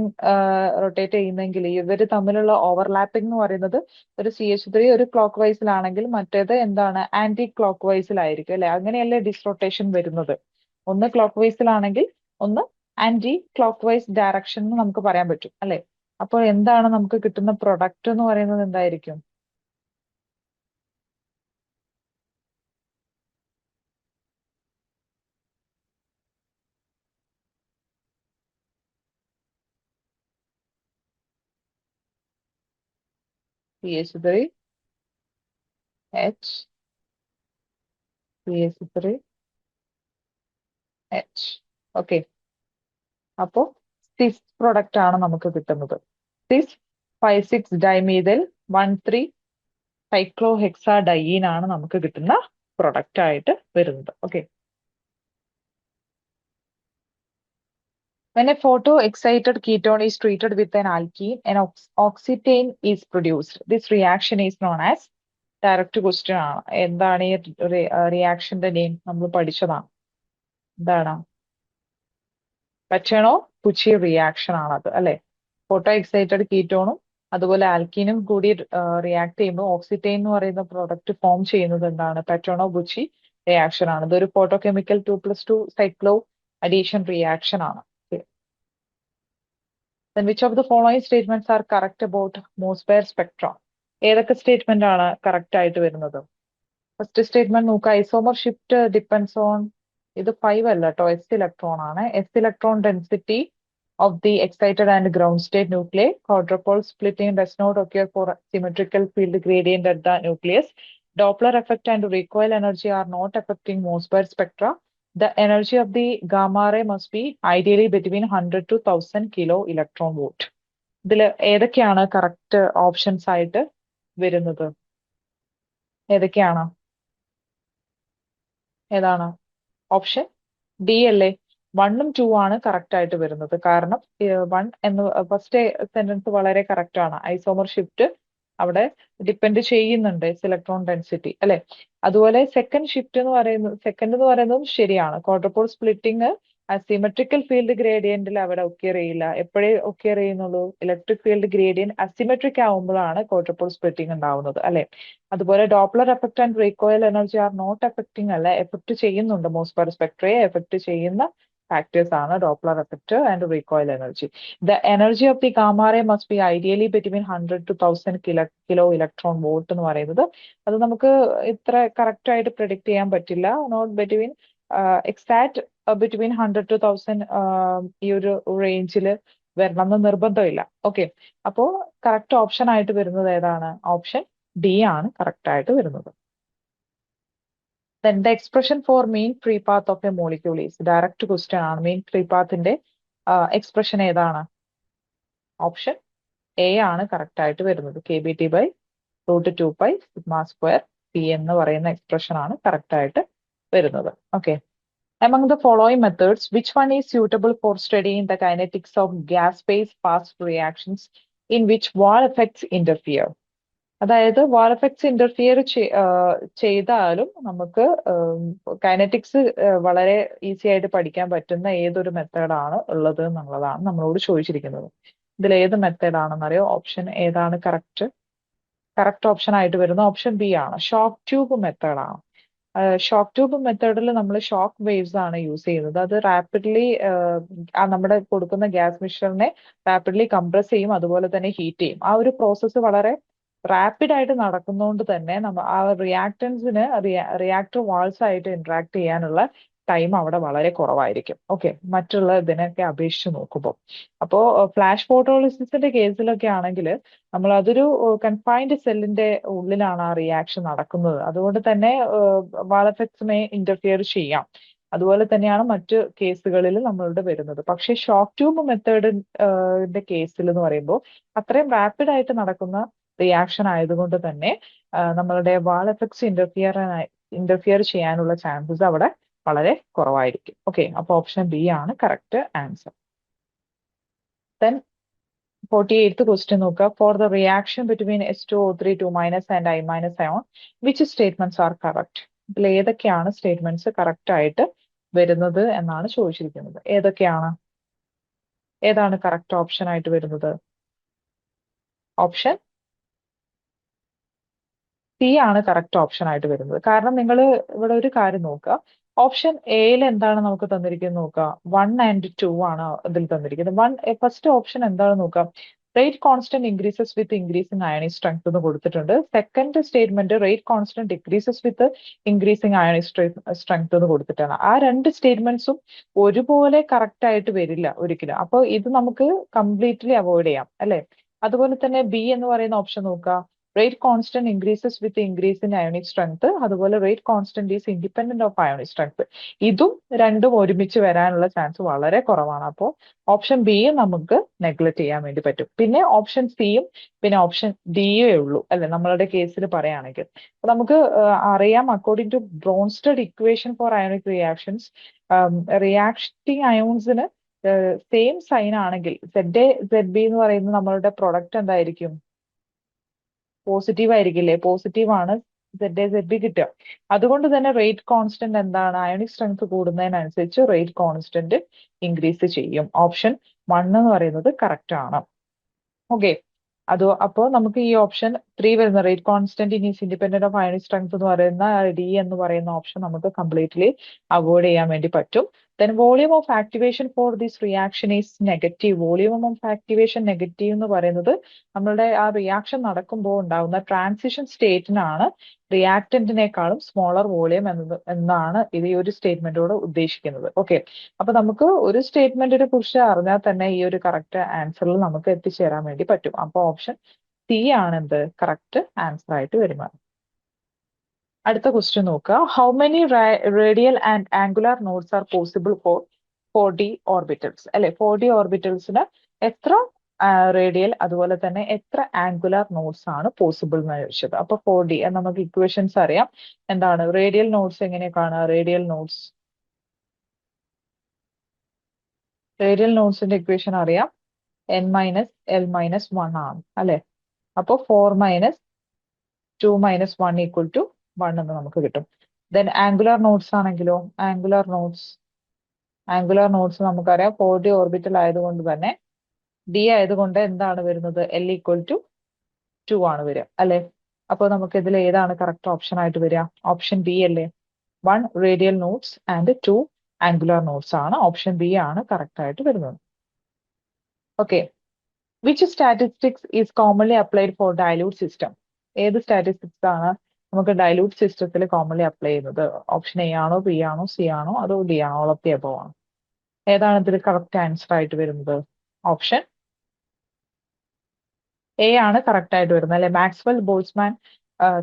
റൊട്ടേറ്റ് ചെയ്യുന്നതെങ്കിൽ ഇവർ തമ്മിലുള്ള ഓവർലാപ്പിംഗ് എന്ന് പറയുന്നത് ഒരു CH3 ഒരു ക്ലോക്ക് വൈസിലാണെങ്കിൽ മറ്റേത് എന്താണ് ആന്റി ക്ലോക്ക് വൈസിലായിരിക്കും അല്ലെ? അങ്ങനെയല്ലേ ഡിസ്റൊട്ടേഷൻ വരുന്നത്? ഒന്ന് ക്ലോക്ക് വൈസിലാണെങ്കിൽ ഒന്ന് ആന്റി ക്ലോക്ക് വൈസ് ഡയറക്ഷൻ എന്ന് നമുക്ക് പറയാൻ പറ്റും അല്ലെ? അപ്പോൾ എന്താണ് നമുക്ക് കിട്ടുന്ന പ്രൊഡക്റ്റ് എന്ന് പറയുന്നത്? എന്തായിരിക്കും? CH3 H CH3 H. Okay, അപ്പോ സിസ് പ്രൊഡക്റ്റ് ആണ് നമുക്ക് കിട്ടുന്നത്. സിസ് 5,6 ഡൈമീഥൈൽ 1,3 സൈക്ലോഹെക്സാഡയീൻ ആണ് നമുക്ക് കിട്ടുന്ന പ്രൊഡക്റ്റ് ആയിട്ട് വരുന്നത്. Okay, when a photo-excited ketone is treated with an alkene, an oxetane is produced. This reaction is known as direct question ആണ്. എന്താണ് ഈ റിയാക്ഷന്റെ നെയിം? നമ്മൾ പഠിച്ചതാണ്. എന്താണ്? പറ്റേണോ പുച്ചി റിയാക്ഷൻ ആണത് അല്ലെ? ഫോട്ടോ എക്സൈറ്റഡ് കീറ്റോണും അതുപോലെ ആൽക്കീനും കൂടി റിയാക്ട് ചെയ്യുമ്പോൾ ഓക്സിറ്റൈൻ എന്ന് പറയുന്ന പ്രോഡക്റ്റ് ഫോം ചെയ്യുന്നത് എന്താണ്? പറ്റേണോ ബുച്ചി റിയാക്ഷൻ ആണ്. ഇതൊരു ഫോട്ടോകെമിക്കൽ 2+2 സൈക്ലോ അഡീഷൻ റിയാക്ഷൻ ആണ്. Then which of the following statements are correct about Mossberg spectrum? ഏതൊക്കെ സ്റ്റേറ്റ്മെന്റ് ആണ് കറക്റ്റ് ആയിട്ട് വരുന്നത്? ഫസ്റ്റ് സ്റ്റേറ്റ്മെന്റ് നോക്കുക, ഐസോമർ ഷിഫ്റ്റ് ഡിപ്പെൻഡ്സ് ഓൺ, ഇത് 5 അല്ല കേട്ടോ, എസ് ഇലക്ട്രോൺ ആണ്. S electron density of the excited and ground state nuclei. Quadrupole splitting does not occur for symmetrical field gradient at the nucleus. Doppler effect and recoil energy are not affecting Mossberg spectra. The energy of the gamma ray must be ideally between 100 to 1000 kilo electron volt. ഇതിൽ ഏതൊക്കെയാണ് കറക്റ്റ് ഓപ്ഷൻസ് ആയിട്ട് വരുന്നത്? ഏതൊക്കെയാണ്? ഏതാണ്? ഓപ്ഷൻ ഡി അല്ലേ? 1ഉം 2 ആണ് കറക്റ്റ് ആയിട്ട് വരുന്നത്. കാരണം 1 എന്ന് ഫസ്റ്റ് സെന്റൻസ് വളരെ കറക്റ്റ് ആണ്. ഐസോമർ ഷിഫ്റ്റ് അവിടെ ഡിപ്പെൻഡ് ചെയ്യുന്നുണ്ട് ഇലക്ട്രോൺ ഡെൻസിറ്റി അല്ലെ? അതുപോലെ സെക്കൻഡ് എന്ന് പറയുന്നതും ശരിയാണ്. ക്വാഡ്രപ്പോൾ സ്പ്ലിറ്റിംഗ് സിമെട്രിക്കൽ ഫീൽഡ് ഗ്രേഡിയന്റിൽ അവിടെ ഒക്കിയർ ചെയ്യില്ല. എപ്പോഴേ ഒക്കിയർ ചെയ്യുന്നുള്ളൂ? ഇലക്ട്രിക് ഫീൽഡ് ഗ്രേഡിയന്റ് അസിമെട്രിക് ആവുമ്പോഴാണ് ക്വാഡ്രപ്പോൾ സ്പ്ലിറ്റിംഗ് ഉണ്ടാവുന്നത് അല്ലെ? അതുപോലെ Doppler effect and recoil energy are not affecting അല്ല, എഫക്ട് ചെയ്യുന്നുണ്ട്. Mossberg സ്പെക്ട്രയെ എഫക്ട് ചെയ്യുന്ന ഫാക്ടേഴ്സ് ആണ് Doppler effect and recoil energy. The energy of the gamma ray must be ideally between 100 to 1000 kilo electron volt എന്ന് പറയുന്നത് അത് നമുക്ക് ഇത്ര കറക്റ്റ് ആയിട്ട് പ്രെഡിക്ട് ചെയ്യാൻ പറ്റില്ല. Not between exact between 100 to 1000 ഈ ഒരു റേഞ്ചിൽ വരണം എന്ന് നിർബന്ധമില്ല. ഓക്കെ, അപ്പോ കറക്റ്റ് ഓപ്ഷൻ ആയിട്ട് വരുന്നത് ഏതാണ്? ഓപ്ഷൻ ഡി ആണ് കറക്റ്റ് ആയിട്ട് വരുന്നത്. Then the expression for mean free path of a molecule is direct question ആണ്. mean free pathന്റെ എക്സ്പ്രഷൻ ഏതാണ്? ഓപ്ഷൻ എ ആണ് കറക്റ്റ് ആയിട്ട് വരുന്നത്. kBT/√2π(σ²) എന്ന് പറയുന്ന എക്സ്പ്രഷൻ ആണ് കറക്റ്റ് ആയിട്ട് വരുന്നത്. Okay, among the following methods, which one is suitable for studying the kinetics of gas phase fast reactions in which Wall effects interfere? അതായത് വാൾഫെക്സ് ഇന്റർഫിയർ ചെയ്താലും നമുക്ക് കൈനറ്റിക്സ് വളരെ ഈസി ആയിട്ട് പഠിക്കാൻ പറ്റുന്ന ഏതൊരു മെത്തേഡാണ് ഉള്ളത് എന്നുള്ളതാണ് നമ്മളോട് ചോദിച്ചിരിക്കുന്നത്. ഇതിൽ ഏത് മെത്തേഡാണെന്നറിയോ? ഓപ്ഷൻ ഏതാണ് കറക്റ്റ് ഓപ്ഷൻ ആയിട്ട് വരുന്നത് ഓപ്ഷൻ ബി ആണ്. ഷോക്ക് ട്യൂബ് മെത്തേഡാണ്. ഷോക്ക് ട്യൂബ് മെത്തേഡിൽ നമ്മൾ ഷോക്ക് വേവ്സ് ആണ് യൂസ് ചെയ്യുന്നത്. അത് റാപ്പിഡ്ലി നമ്മുടെ കൊടുക്കുന്ന ഗ്യാസ് മിക്സ്ചറിനെ റാപ്പിഡ്ലി കംപ്രസ് ചെയ്യും, അതുപോലെ തന്നെ ഹീറ്റ് ചെയ്യും. ആ ഒരു പ്രോസസ്സ് വളരെ റാപ്പിഡ് ആയിട്ട് നടക്കുന്നതുകൊണ്ട് തന്നെ ആ റിയാക്ടൻസിന് റിയാക്ടർ വാൾസ് ആയിട്ട് ഇന്ററാക്ട് ചെയ്യാനുള്ള ടൈം അവിടെ വളരെ കുറവായിരിക്കും. ഓക്കെ, മറ്റുള്ള ഇതിനൊക്കെ അപേക്ഷിച്ച് നോക്കുമ്പോൾ. അപ്പോൾ ഫ്ലാഷ് ഫോട്ടോളിസിസിന്റെ കേസിലൊക്കെ ആണെങ്കിൽ നമ്മൾ അതൊരു കൺഫൈൻഡ് സെല്ലിന്റെ ഉള്ളിലാണ് ആ റിയാക്ഷൻ നടക്കുന്നത്. അതുകൊണ്ട് തന്നെ വാളഫെക്സിനെ ഇന്റർഫിയർ ചെയ്യാം. അതുപോലെ തന്നെയാണ് മറ്റ് കേസുകളിൽ നമ്മളുടെ വരുന്നത്. പക്ഷേ ഷോക്ക് ട്യൂബ് മെത്തേഡിന്റെ കേസിൽ എന്ന് പറയുമ്പോൾ അത്രയും റാപ്പിഡ് ആയിട്ട് നടക്കുന്ന റിയാക്ഷൻ ആയതുകൊണ്ട് തന്നെ നമ്മളുടെ വാൾ എഫക്ട്സ് ഇന്റർഫിയർ ചെയ്യാനുള്ള ചാൻസസ് അവിടെ വളരെ കുറവായിരിക്കും. ഓക്കെ, അപ്പൊ ഓപ്ഷൻ ബി ആണ് correct answer. Then 48th question നോക്കുക. For the reaction between S2O3 2 and I ion which statements are correct? ഇതിൽ ഏതൊക്കെയാണ് സ്റ്റേറ്റ്മെന്റ്സ് കറക്റ്റ് ആയിട്ട് വരുന്നത് എന്നാണ് ചോദിച്ചിരിക്കുന്നത്. ഏതാണ് കറക്റ്റ് ഓപ്ഷൻ ആയിട്ട് വരുന്നത്? ഓപ്ഷൻ സി ആണ് കറക്റ്റ് ഓപ്ഷൻ ആയിട്ട് വരുന്നത്. കാരണം നിങ്ങൾ ഇവിടെ ഒരു കാര്യം നോക്കുക, ഓപ്ഷൻ എയിൽ എന്താണ് നമുക്ക് തന്നിരിക്കുന്നത് നോക്കുക. 1 and 2 ആണ് ഇതിൽ തന്നിരിക്കുന്നത്. ഫസ്റ്റ് ഓപ്ഷൻ എന്താണ് നോക്കാം. റേറ്റ് കോൺസ്റ്റന്റ് ഇൻക്രീസസ് വിത്ത് ഇൻക്രീസിംഗ് അയണിക് സ്ട്രെങ്ത് എന്ന് കൊടുത്തിട്ടുണ്ട്. Second statement rate constant decreases with increasing ionic strength എന്ന് കൊടുത്തിട്ടാണ്. ആ രണ്ട് സ്റ്റേറ്റ്മെന്റ്സും ഒരുപോലെ കറക്റ്റ് ആയിട്ട് വരില്ല ഒരിക്കലും. അപ്പോൾ ഇത് നമുക്ക് കംപ്ലീറ്റ്ലി അവോയ്ഡ് ചെയ്യാം അല്ലെ. അതുപോലെ തന്നെ ബി എന്ന് പറയുന്ന ഓപ്ഷൻ നോക്കുക. Rate constant increases with increase in ionic strength, അതുപോലെ rate constant is independent of ionic strength. ഇതും രണ്ടും ഒരുമിച്ച് വരാനുള്ള ചാൻസ് വളരെ കുറവാണ്. അപ്പോൾ ഓപ്ഷൻ ബിയും നമുക്ക് നെഗ്ലക്ട് ചെയ്യാൻ വേണ്ടി പറ്റും. പിന്നെ ഓപ്ഷൻ സിയും പിന്നെ ഓപ്ഷൻ ഡിയേ ഉള്ളൂ അല്ലെ നമ്മളുടെ കേസിൽ പറയുകയാണെങ്കിൽ. അപ്പൊ നമുക്ക് അറിയാം, according to Bronsted equation for ionic reactions, reacting അയോൺസിന് സെയിം സൈൻ ആണെങ്കിൽ ZB എന്ന് പറയുന്നത് നമ്മളുടെ പ്രൊഡക്റ്റ് എന്തായിരിക്കും? പോസിറ്റീവ് ആയിരിക്കില്ലേ? പോസിറ്റീവ് ആണ് ZB കിട്ടുക. അതുകൊണ്ട് തന്നെ റേറ്റ് കോൺസ്റ്റന്റ് എന്താണ്? അയോണിക് സ്ട്രെങ്ത് കൂടുന്നതിനനുസരിച്ച് റേറ്റ് കോൺസ്റ്റന്റ് ഇൻക്രീസ് ചെയ്യും. ഓപ്ഷൻ 1 എന്ന് പറയുന്നത് കറക്റ്റ് ആണ്. ഓക്കെ, അപ്പോൾ നമുക്ക് ഈ ഓപ്ഷൻ 3 വരുന്ന rate constant is independent of ionic strength എന്ന് പറയുന്ന ഡി എന്ന് പറയുന്ന ഓപ്ഷൻ നമുക്ക് കംപ്ലീറ്റ്ലി അവോയ്ഡ് ചെയ്യാൻ വേണ്ടി പറ്റും. Then volume of activation for this reaction is negative. Volume of activation negative എന്ന് പറയുന്നത് നമ്മളുടെ ആ റിയാക്ഷൻ നടക്കുമ്പോൾ ഉണ്ടാകുന്ന ട്രാൻസിഷൻ സ്റ്റേറ്റിനാണ് റിയാക്ടന്റിനേക്കാളും സ്മോളർ വോളിയം എന്നാണ് ഇത് ഈ ഒരു സ്റ്റേറ്റ്മെന്റോട് ഉദ്ദേശിക്കുന്നത്. ഓക്കെ, അപ്പൊ നമുക്ക് ഒരു സ്റ്റേറ്റ്മെന്റിനെ കുറിച്ച് അറിഞ്ഞാൽ തന്നെ ഈ ഒരു കറക്റ്റ് ആൻസറിൽ നമുക്ക് എത്തിച്ചേരാൻ വേണ്ടി പറ്റും. അപ്പൊ ഓപ്ഷൻ സി ആണ് എന്ത് കറക്റ്റ് ആൻസർ ആയിട്ട് വരുന്നത്. അടുത്ത ക്വസ്റ്റ്യൻ നോക്കുക. How many radial and angular nodes R possible for 4D orbitals അല്ലെ. 4D ഓർബിറ്റൽസിന് എത്ര റേഡിയൽ അതുപോലെ തന്നെ എത്ര ആംഗുലാർ നോഡ്സ് ആണ് പോസിബിൾ എന്ന് ചോദിച്ചത്. അപ്പൊ 4D നമുക്ക് ഇക്വേഷൻസ് അറിയാം. എന്താണ് റേഡിയൽ നോഡ്സ് എങ്ങനെ കാണുക? റേഡിയൽ നോഡ്സിന്റെ ഇക്വേഷൻ അറിയാം. n-l-1 ആണ് അല്ലെ. അപ്പൊ 4 - 2 - 1 = 1 എന്ന് നമുക്ക് കിട്ടും. ദെൻ ആംഗുലാർ നോഡ്സ് ആണെങ്കിലോ, ആംഗുലാർ നോഡ്സ് നമുക്കറിയാം 4D ഓർബിറ്റൽ ആയതുകൊണ്ട് തന്നെ D ആയതുകൊണ്ട് എന്താണ് വരുന്നത്? L = 2 ആണ് വരിക അല്ലെ. അപ്പോൾ നമുക്ക് ഇതിൽ ഏതാണ് കറക്റ്റ് ഓപ്ഷൻ ആയിട്ട് വരിക? ഓപ്ഷൻ ബി അല്ലേ. 1 radial nodes and 2 angular nodes ആണ്. ഓപ്ഷൻ ബി ആണ് കറക്റ്റ് ആയിട്ട് വരുന്നത്. Okay, which statistics is commonly applied for dilute system? ഏത് സ്റ്റാറ്റിസ്റ്റിക്സ് ആണ് നമുക്ക് ഡയലൂട്ട് സിസ്റ്റത്തിൽ കോമൺലി അപ്ലൈ ചെയ്യുന്നത്? ഓപ്ഷൻ എ ആണോ, ബി ആണോ, സി ആണോ, അതോ ഡി ആണോ? ഓൾ ഓഫ് ദി അബവ് ആണ്. ഏതാണ് ഇതിൽ കറക്റ്റ് ആൻസർ ആയിട്ട് വരുന്നത്? ഓപ്ഷൻ എ ആണ് കറക്റ്റ് ആയിട്ട് വരുന്നത് അല്ലെ. മാക്സ്വെൽ ബോൾസ്മാൻ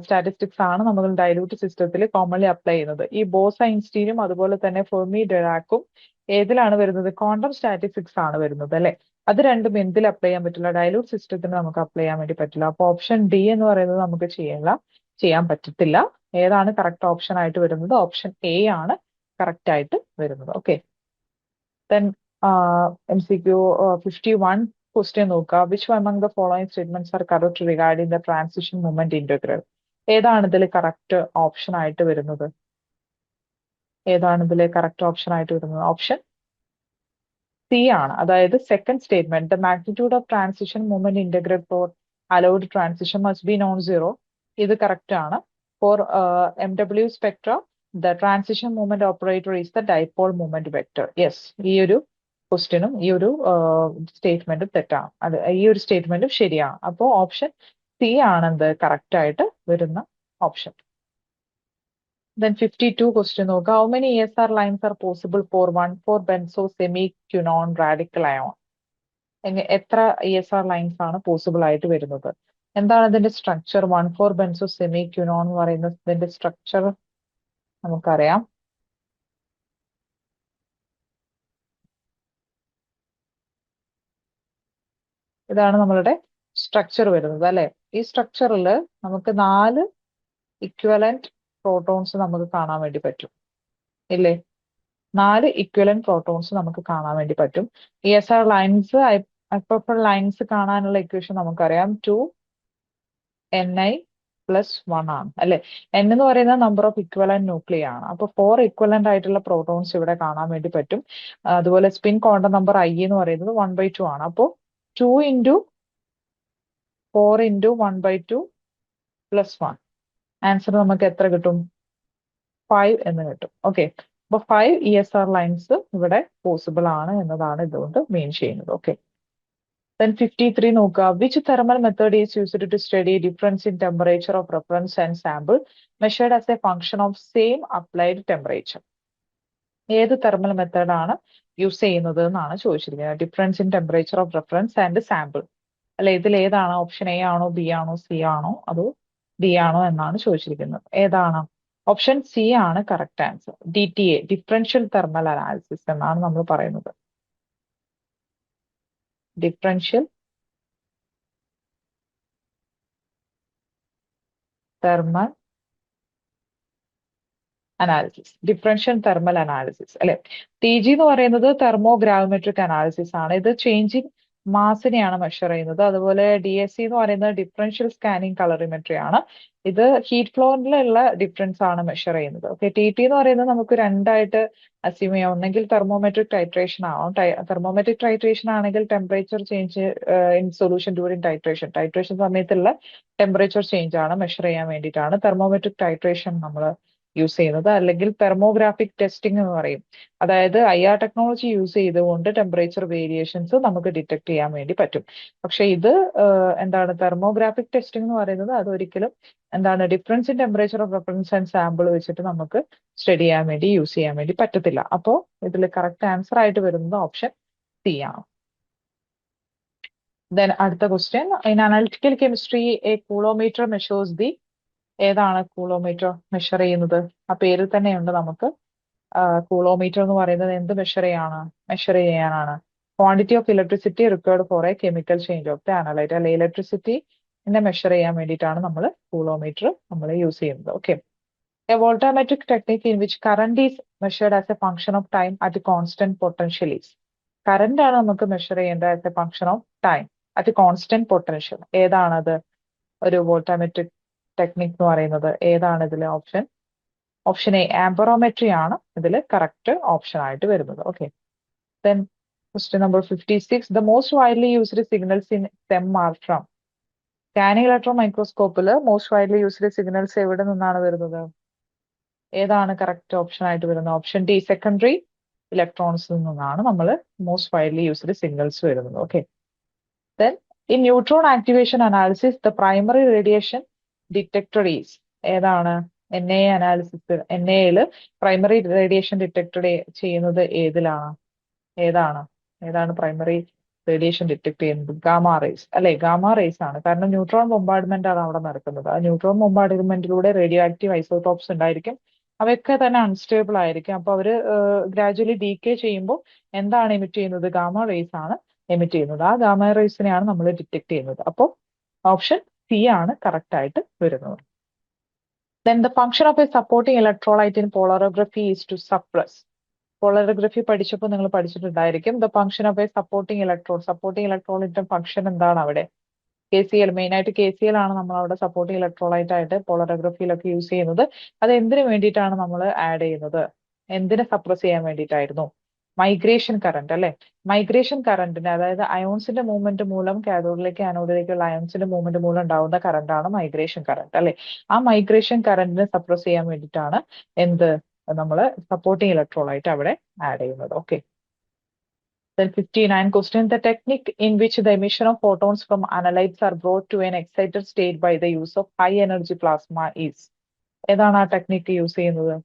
സ്റ്റാറ്റിസ്റ്റിക്സ് ആണ് നമ്മൾ ഡയലൂട്ട് സിസ്റ്റത്തിൽ കോമൺലി അപ്ലൈ ചെയ്യുന്നത്. ഈ ബോസ്-ഐൻസ്റ്റീനും അതുപോലെ തന്നെ ഫെർമി ഡിറാക്കും ഏതിലാണ് വരുന്നത്? ക്വാണ്ടം സ്റ്റാറ്റിസ്റ്റിക്സ് ആണ് വരുന്നത് അല്ലെ. അത് രണ്ടും എന്തിൽ അപ്ലൈ ചെയ്യാൻ പറ്റില്ല? ഡയലൂട്ട് സിസ്റ്റത്തിന് നമുക്ക് അപ്ലൈ ചെയ്യാൻ വേണ്ടി പറ്റില്ല. അപ്പൊ ഓപ്ഷൻ ഡി എന്ന് പറയുന്നത് നമുക്ക് ചെയ്യാൻ പറ്റത്തില്ല. ഏതാണ് കറക്റ്റ് ഓപ്ഷൻ ആയിട്ട് വരുന്നത്? ഓപ്ഷൻ എ ആണ് കറക്റ്റ് ആയിട്ട് വരുന്നത്. ഓക്കെ, ദെൻ MCQ 51 ക്വസ്റ്റ്യൻ നോക്കുക. Which among the following statements are correct regarding the transition moment integral? ഏതാണ് ഇതിൽ കറക്റ്റ് ഓപ്ഷൻ ആയിട്ട് വരുന്നത്? ഏതാണ് ഇതിൽ കറക്റ്റ് ഓപ്ഷൻ ആയിട്ട് വരുന്നത്? ഓപ്ഷൻ സി ആണ്. അതായത് second statement, the magnitude of transition movement integral for allowed transition must be non zero. ഇത് കറക്റ്റ് ആണ്. For MW spectra the transition movement operator is the dipole movement vector. Yes, ഈ ഒരു ക്വസ്റ്റ്യനും ഈ ഒരു സ്റ്റേറ്റ്മെന്റും തെറ്റാണ്. ഈ ഒരു സ്റ്റേറ്റ്മെന്റും ശരിയാണ്. അപ്പോൾ ഓപ്ഷൻ സി ആണെന്ത് കറക്റ്റ് ആയിട്ട് വരുന്ന ഓപ്ഷൻ. Then 52 question നോക്കുക. How many ESR lines are possible for 1,4-benzo semiquinone radical ion? എത്ര ESR lines ആണ് പോസിബിൾ ആയിട്ട് വരുന്നത്? എന്താണ് ഇതിന്റെ സ്ട്രക്ചർ? 1,4-benzo semiquinone എന്ന് പറയുന്ന ഇതിന്റെ സ്ട്രക്ചർ നമുക്കറിയാം. ഇതാണ് നമ്മളുടെ സ്ട്രക്ചർ വരുന്നത് അല്ലെ. ഈ സ്ട്രക്ചറിൽ നമുക്ക് 4 ഇക്വലന്റ് പ്രോട്ടോൺസ് നമുക്ക് കാണാൻ വേണ്ടി പറ്റും ഇല്ലേ? 4 ഇക്വലന്റ് പ്രോട്ടോൺസ് നമുക്ക് കാണാൻ വേണ്ടി പറ്റും. ESR ലൈൻസ്, ഐപ്പർ ലൈൻസ് കാണാനുള്ള ഇക്വേഷൻ നമുക്കറിയാം. 2Ni+1 ആണ് അല്ലെ. N എന്ന് പറയുന്നത് നമ്പർ ഓഫ് ഇക്വലന്റ് ന്യൂക്ലിയ ആണ്. അപ്പൊ 4 ഇക്വലന്റ് ആയിട്ടുള്ള പ്രോട്ടോൺസ് ഇവിടെ കാണാൻ വേണ്ടി പറ്റും. അതുപോലെ സ്പിൻ ക്വാണ്ടം നമ്പർ I എന്ന് പറയുന്നത് 1/2 ആണ്. അപ്പോ 2 × 4 × 1/2 + 1, ആൻസർ നമുക്ക് എത്ര കിട്ടും? 5 എന്ന് കിട്ടും. ഓക്കെ, അപ്പൊ 5 ESR ലൈൻസ് ഇവിടെ പോസിബിൾ ആണ് എന്നതാണ് ഇതുകൊണ്ട് മീൻ ചെയ്യുന്നത്. ഓക്കെ, then 53 നോക്കുക. Which thermal method is used to study difference in temperature of reference and sample measured as a function of same applied temperature? ഏത് തെർമൽ മെത്തേഡാണ് യൂസ് ചെയ്യുന്നത് എന്നാണ് ചോദിച്ചിരിക്കുന്നത്. Difference in temperature of reference and sample അല്ലെ. ഇതിൽ ഏതാണ്? ഓപ്ഷൻ എ ആണോ, ബി ആണോ, സി ആണോ, അതോ ഡി ആണോ എന്നാണ് ചോദിച്ചിരിക്കുന്നത്. ഏതാണ്? ഓപ്ഷൻ സി ആണ് correct answer. DTA, differential thermal analysis എന്നാണ് നമ്മൾ പറയുന്നത്. Differential thermal analysis, differential thermal analysis അല്ലെ. TG എന്ന് പറയുന്നത് തെർമോഗ്രാവിമെട്രിക് അനാലിസിസ് ആണ്. ഇത് ചേഞ്ച് ഇൻ മാസിനെയാണ് മെഷർ ചെയ്യുന്നത്. അതുപോലെ DSC എന്ന് പറയുന്നത് ഡിഫറൻഷ്യൽ സ്കാനിങ് കളറിമെട്രി ആണ്. ഇത് ഹീറ്റ് ഫ്ലോറിലുള്ള ഡിഫറൻസ് ആണ് മെഷർ ചെയ്യുന്നത്. ഓക്കെ, TT എന്ന് പറയുന്നത് നമുക്ക് രണ്ടായിട്ട് അസ്യൂം ചെയ്യാം. ഒന്നെങ്കിൽ തെർമോമെട്രിക് ടൈട്രേഷൻ ആവും. തെർമോമെട്രിക് ടൈട്രേഷൻ ആണെങ്കിൽ temperature change in solution during titration സമയത്തുള്ള ടെമ്പറേച്ചർ ചേഞ്ച് ആണ് മെഷർ ചെയ്യാൻ വേണ്ടിയിട്ടാണ് തെർമോമെട്രിക് ടൈട്രേഷൻ നമ്മൾ യൂസ് ചെയ്യുന്നത്. അല്ലെങ്കിൽ തെർമോഗ്രാഫിക് ടെസ്റ്റിംഗ് എന്ന് പറയും. അതായത് IR ടെക്നോളജി യൂസ് ചെയ്തുകൊണ്ട് ടെമ്പറേച്ചർ വേരിയേഷൻസ് നമുക്ക് ഡിറ്റക്ട് ചെയ്യാൻ വേണ്ടി പറ്റും. പക്ഷെ ഇത് എന്താണ് തെർമോഗ്രാഫിക് ടെസ്റ്റിംഗ് എന്ന് പറയുന്നത്? അതൊരിക്കലും എന്താണ് difference in temperature of reference and sample വെച്ചിട്ട് നമുക്ക് സ്റ്റഡി ചെയ്യാൻ വേണ്ടി യൂസ് ചെയ്യാൻ വേണ്ടി പറ്റത്തില്ല. അപ്പോൾ ഇതിൽ കറക്റ്റ് ആൻസർ ആയിട്ട് വരുന്നത് ഓപ്ഷൻ സി ആണ്. ദെൻ അടുത്ത question, in analytical chemistry a coulometer measures the. ഏതാണ് കൂളോമീറ്റർ മെഷർ ചെയ്യുന്നത്? ആ പേരിൽ തന്നെയുണ്ട് നമുക്ക്. കൂളോമീറ്റർ എന്ന് പറയുന്നത് എന്ത് മെഷർ ചെയ്യാനാണ്? Quantity of electricity required for a chemical change of the analyte അല്ലെ. ഇലക്ട്രിസിറ്റി മെഷർ ചെയ്യാൻ വേണ്ടിയിട്ടാണ് നമ്മൾ കൂളോമീറ്റർ നമ്മൾ യൂസ് ചെയ്യുന്നത്. Okay, a voltammetric technique in which current is measured as a function of time at constant potential is. Current ആണ് നമുക്ക് മെഷർ ചെയ്യേണ്ടത് as a function of time at constant potential. ഏതാണത്? ഒരു വോൾട്ടാമെട്രിക് ടെക്നിക് എന്ന് പറയുന്നത് ഏതാണ് ഇതിൽ? ഓപ്ഷൻ എ ആംബറോമെട്രി ആണ് ഇതിൽ കറക്റ്റ് ഓപ്ഷൻ ആയിട്ട് വരുന്നത്. Okay, then question number 56, the most widely used signals in SEM are from. Scanning electron മൈക്രോസ്കോപ്പിൽ മോസ്റ്റ് വൈഡ്ലി യൂസ്ഡ് സിഗ്നൽസ് എവിടെ നിന്നാണ് വരുന്നത്? ഏതാണ് കറക്റ്റ് ഓപ്ഷൻ ആയിട്ട് വരുന്നത്? ഓപ്ഷൻ ഡി, സെക്കൻഡറി ഇലക്ട്രോൺസിൽ നിന്നാണ് നമ്മൾ മോസ്റ്റ് വൈഡ്ലി യൂസ്ഡ് സിഗ്നൽസ് വരുന്നത്. Okay, then in neutron activation analysis the primary radiation detected is. ഏതാണ്? NA അനാലിസിസ്, NAയിൽ പ്രൈമറി റേഡിയേഷൻ ഡിറ്റക്ട് ചെയ്യുന്നത് ഏതാണ് പ്രൈമറി റേഡിയേഷൻ ഡിറ്റക്ട് ചെയ്യുന്നത്? ഗാമ റേസ് അല്ലെ. ഗാമ റേസ് ആണ്. കാരണം ന്യൂട്രോൺ ബൊമ്പാർഡ്മെന്റ് ആണ് അവിടെ നടക്കുന്നത്. ആ ന്യൂട്രോൺ ബൊമ്പാർഡ്മെന്റിലൂടെ റേഡിയോ ആക്റ്റീവ് ഐസോടോപ്സ് ഉണ്ടായിരിക്കും. അവയൊക്കെ തന്നെ അൺസ്റ്റേബിൾ ആയിരിക്കും. അപ്പൊ അവര് ഗ്രാജുവലി ഡീകേ ചെയ്യുമ്പോൾ എന്താണ് എമിറ്റ് ചെയ്യുന്നത്? ഗാമ റേസ് ആണ് എമിറ്റ് ചെയ്യുന്നത്. ആ ഗാമ റേസിനെയാണ് നമ്മൾ ഡിറ്റക്ട് ചെയ്യുന്നത്. അപ്പോൾ ഓപ്ഷൻ സി ആണ് കറക്റ്റ് ആയിട്ട് വരുന്നത്. Then the function of a supporting electrolyte in polarography is to suppress. Polarography പഠിച്ചപ്പോൾ നിങ്ങൾ പഠിച്ചിട്ടുണ്ടായിരിക്കും. The function of a supporting ഇലക്ട്രോണിന്റെ ഫംഗ്ഷൻ എന്താണ് അവിടെ? KCl, മെയിൻ ആയിട്ട് KCl ആണ് നമ്മൾ അവിടെ സപ്പോർട്ടിംഗ് ഇലക്ട്രോലൈറ്റ് ആയിട്ട് പോളറോഗ്രഫിയിലൊക്കെ യൂസ് ചെയ്യുന്നത്. അത് എന്തിനു വേണ്ടിയിട്ടാണ് നമ്മൾ ആഡ് ചെയ്യുന്നത്? എന്തിനെ സപ്രസ് ചെയ്യാൻ വേണ്ടിയിട്ടായിരുന്നു? മൈഗ്രേഷൻ കറന്റ് അല്ലെ? മൈഗ്രേഷൻ കറന്റിന്, അതായത് അയോൺസിന്റെ മൂവ്മെന്റ് മൂലം കാഥോഡിലേക്ക് ആനോഡിലേക്കുള്ള അയോൺസിന്റെ മൂവ്മെന്റ് മൂലം ഉണ്ടാവുന്ന കറന്റ് ആണ് മൈഗ്രേഷൻ കറന്റ് അല്ലെ? ആ മൈഗ്രേഷൻ കറന്റിനെ സപ്രസ് ചെയ്യാൻ വേണ്ടിയിട്ടാണ് എന്ത് നമ്മൾ സപ്പോർട്ടിംഗ് ഇലക്ട്രോലൈറ്റ് അവിടെ ആഡ് ചെയ്യുന്നത്. Okay. Then 59 question, the technique in which the emission of photons from analytes are brought to an excited state by the use of high energy plasma is. ഏതാണ് ആ ടെക്നിക്ക് യൂസ് ചെയ്യുന്നത്?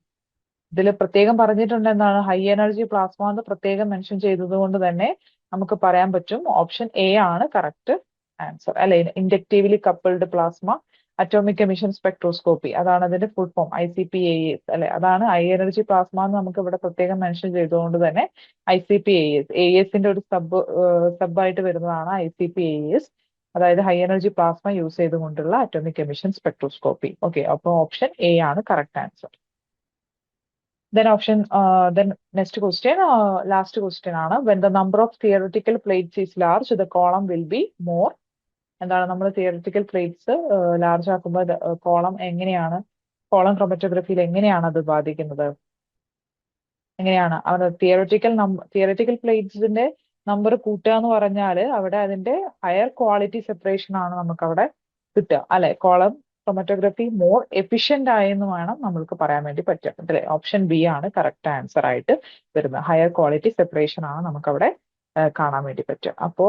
ഇതിൽ പ്രത്യേകം പറഞ്ഞിട്ടുണ്ട് എന്താണ്? ഹൈ എനർജി പ്ലാസ്മ എന്ന് പ്രത്യേകം മെൻഷൻ ചെയ്തത് കൊണ്ട് തന്നെ നമുക്ക് പറയാൻ പറ്റും ഓപ്ഷൻ എ ആണ് കറക്റ്റ് ആൻസർ അല്ലെ? ഇൻഡക്റ്റീവ്ലി coupled plasma atomic emission spectroscopy, അതാണ് അതിന്റെ ഫുൾ ഫോം, ICP-AES അല്ലെ? അതാണ് ഹൈ എനർജി പ്ലാസ്മ എന്ന് നമുക്ക് ഇവിടെ പ്രത്യേകം മെൻഷൻ ചെയ്തുകൊണ്ട് തന്നെ ICP-AES, AES-ന്റെ ഒരു സബായിട്ട് വരുന്നതാണ് ICP-AES, അതായത് ഹൈ എനർജി പ്ലാസ്മ യൂസ് ചെയ്തുകൊണ്ടുള്ള അറ്റോമിക് എമിഷൻ സ്പെക്ട്രോസ്കോപ്പി. ഓക്കെ, അപ്പോൾ ഓപ്ഷൻ എ ആണ് correct answer. Then next question, last question ആണ്. When the number of theoretical plates is large, the column will be more. എന്താണ് നമ്മൾ തിയററ്റിക്കൽ പ്ലേറ്റ്സ് ലാർജ് ആക്കുമ്പോൾ കോളം എങ്ങനെയാണ്, കോളം ക്രോമറ്റോഗ്രഫിയിൽ എങ്ങനെയാണ് അത് ബാധിക്കുന്നത്? എങ്ങനെയാണ് അവിടെ തിയററ്റിക്കൽ പ്ലേറ്റ്സിന്റെ നമ്പർ കൂട്ടുക എന്ന് പറഞ്ഞാൽ അവിടെ അതിന്റെ ഹയർ ക്വാളിറ്റി സെപ്പറേഷൻ ആണ് നമുക്ക് അവിടെ കിട്ടുക അല്ലെ? കോളം ക്രോമറ്റോഗ്രഫി മോർ എഫിഷ്യന്റ് ആയെന്ന് വേണം നമ്മൾക്ക് പറയാൻ വേണ്ടി പറ്റുക അല്ലെ? ഓപ്ഷൻ ബി ആണ് കറക്റ്റ് ആൻസർ ആയിട്ട് വരുന്നത്. ഹയർ ക്വാളിറ്റി സെപ്പറേഷൻ ആണ് നമുക്കവിടെ കാണാൻ വേണ്ടി പറ്റുക. അപ്പോ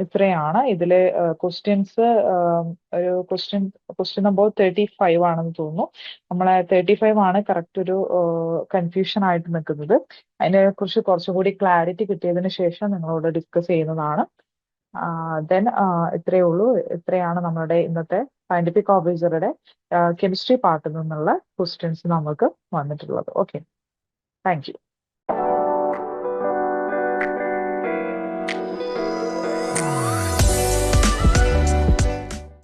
ഇത്രയാണ് ഇതിലെ ക്വസ്റ്റ്യൻസ്. ഒരു ക്വസ്റ്റ്യൻ നമ്പർ 35 ആണെന്ന് തോന്നുന്നു. നമ്മളെ 35 ആണ് കറക്റ്റ് ഒരു കൺഫ്യൂഷൻ ആയിട്ട് നിൽക്കുന്നത്. അതിനെ കുറിച്ച് കുറച്ചുകൂടി ക്ലാരിറ്റി കിട്ടിയതിന് ശേഷം നിങ്ങളോട് ഡിസ്കസ് ചെയ്യുന്നതാണ്. ദെൻ ഇത്രയേ ഉള്ളൂ. ഇത്രയാണ് നമ്മുടെ ഇന്നത്തെ സയന്റിഫിക് ഓഫീസറുടെ കെമിസ്ട്രി പാർട്ടിൽ നിന്നുള്ള ക്വസ്റ്റ്യൻസ് നമുക്ക് വന്നിട്ടുള്ളത്. Okay, thank you.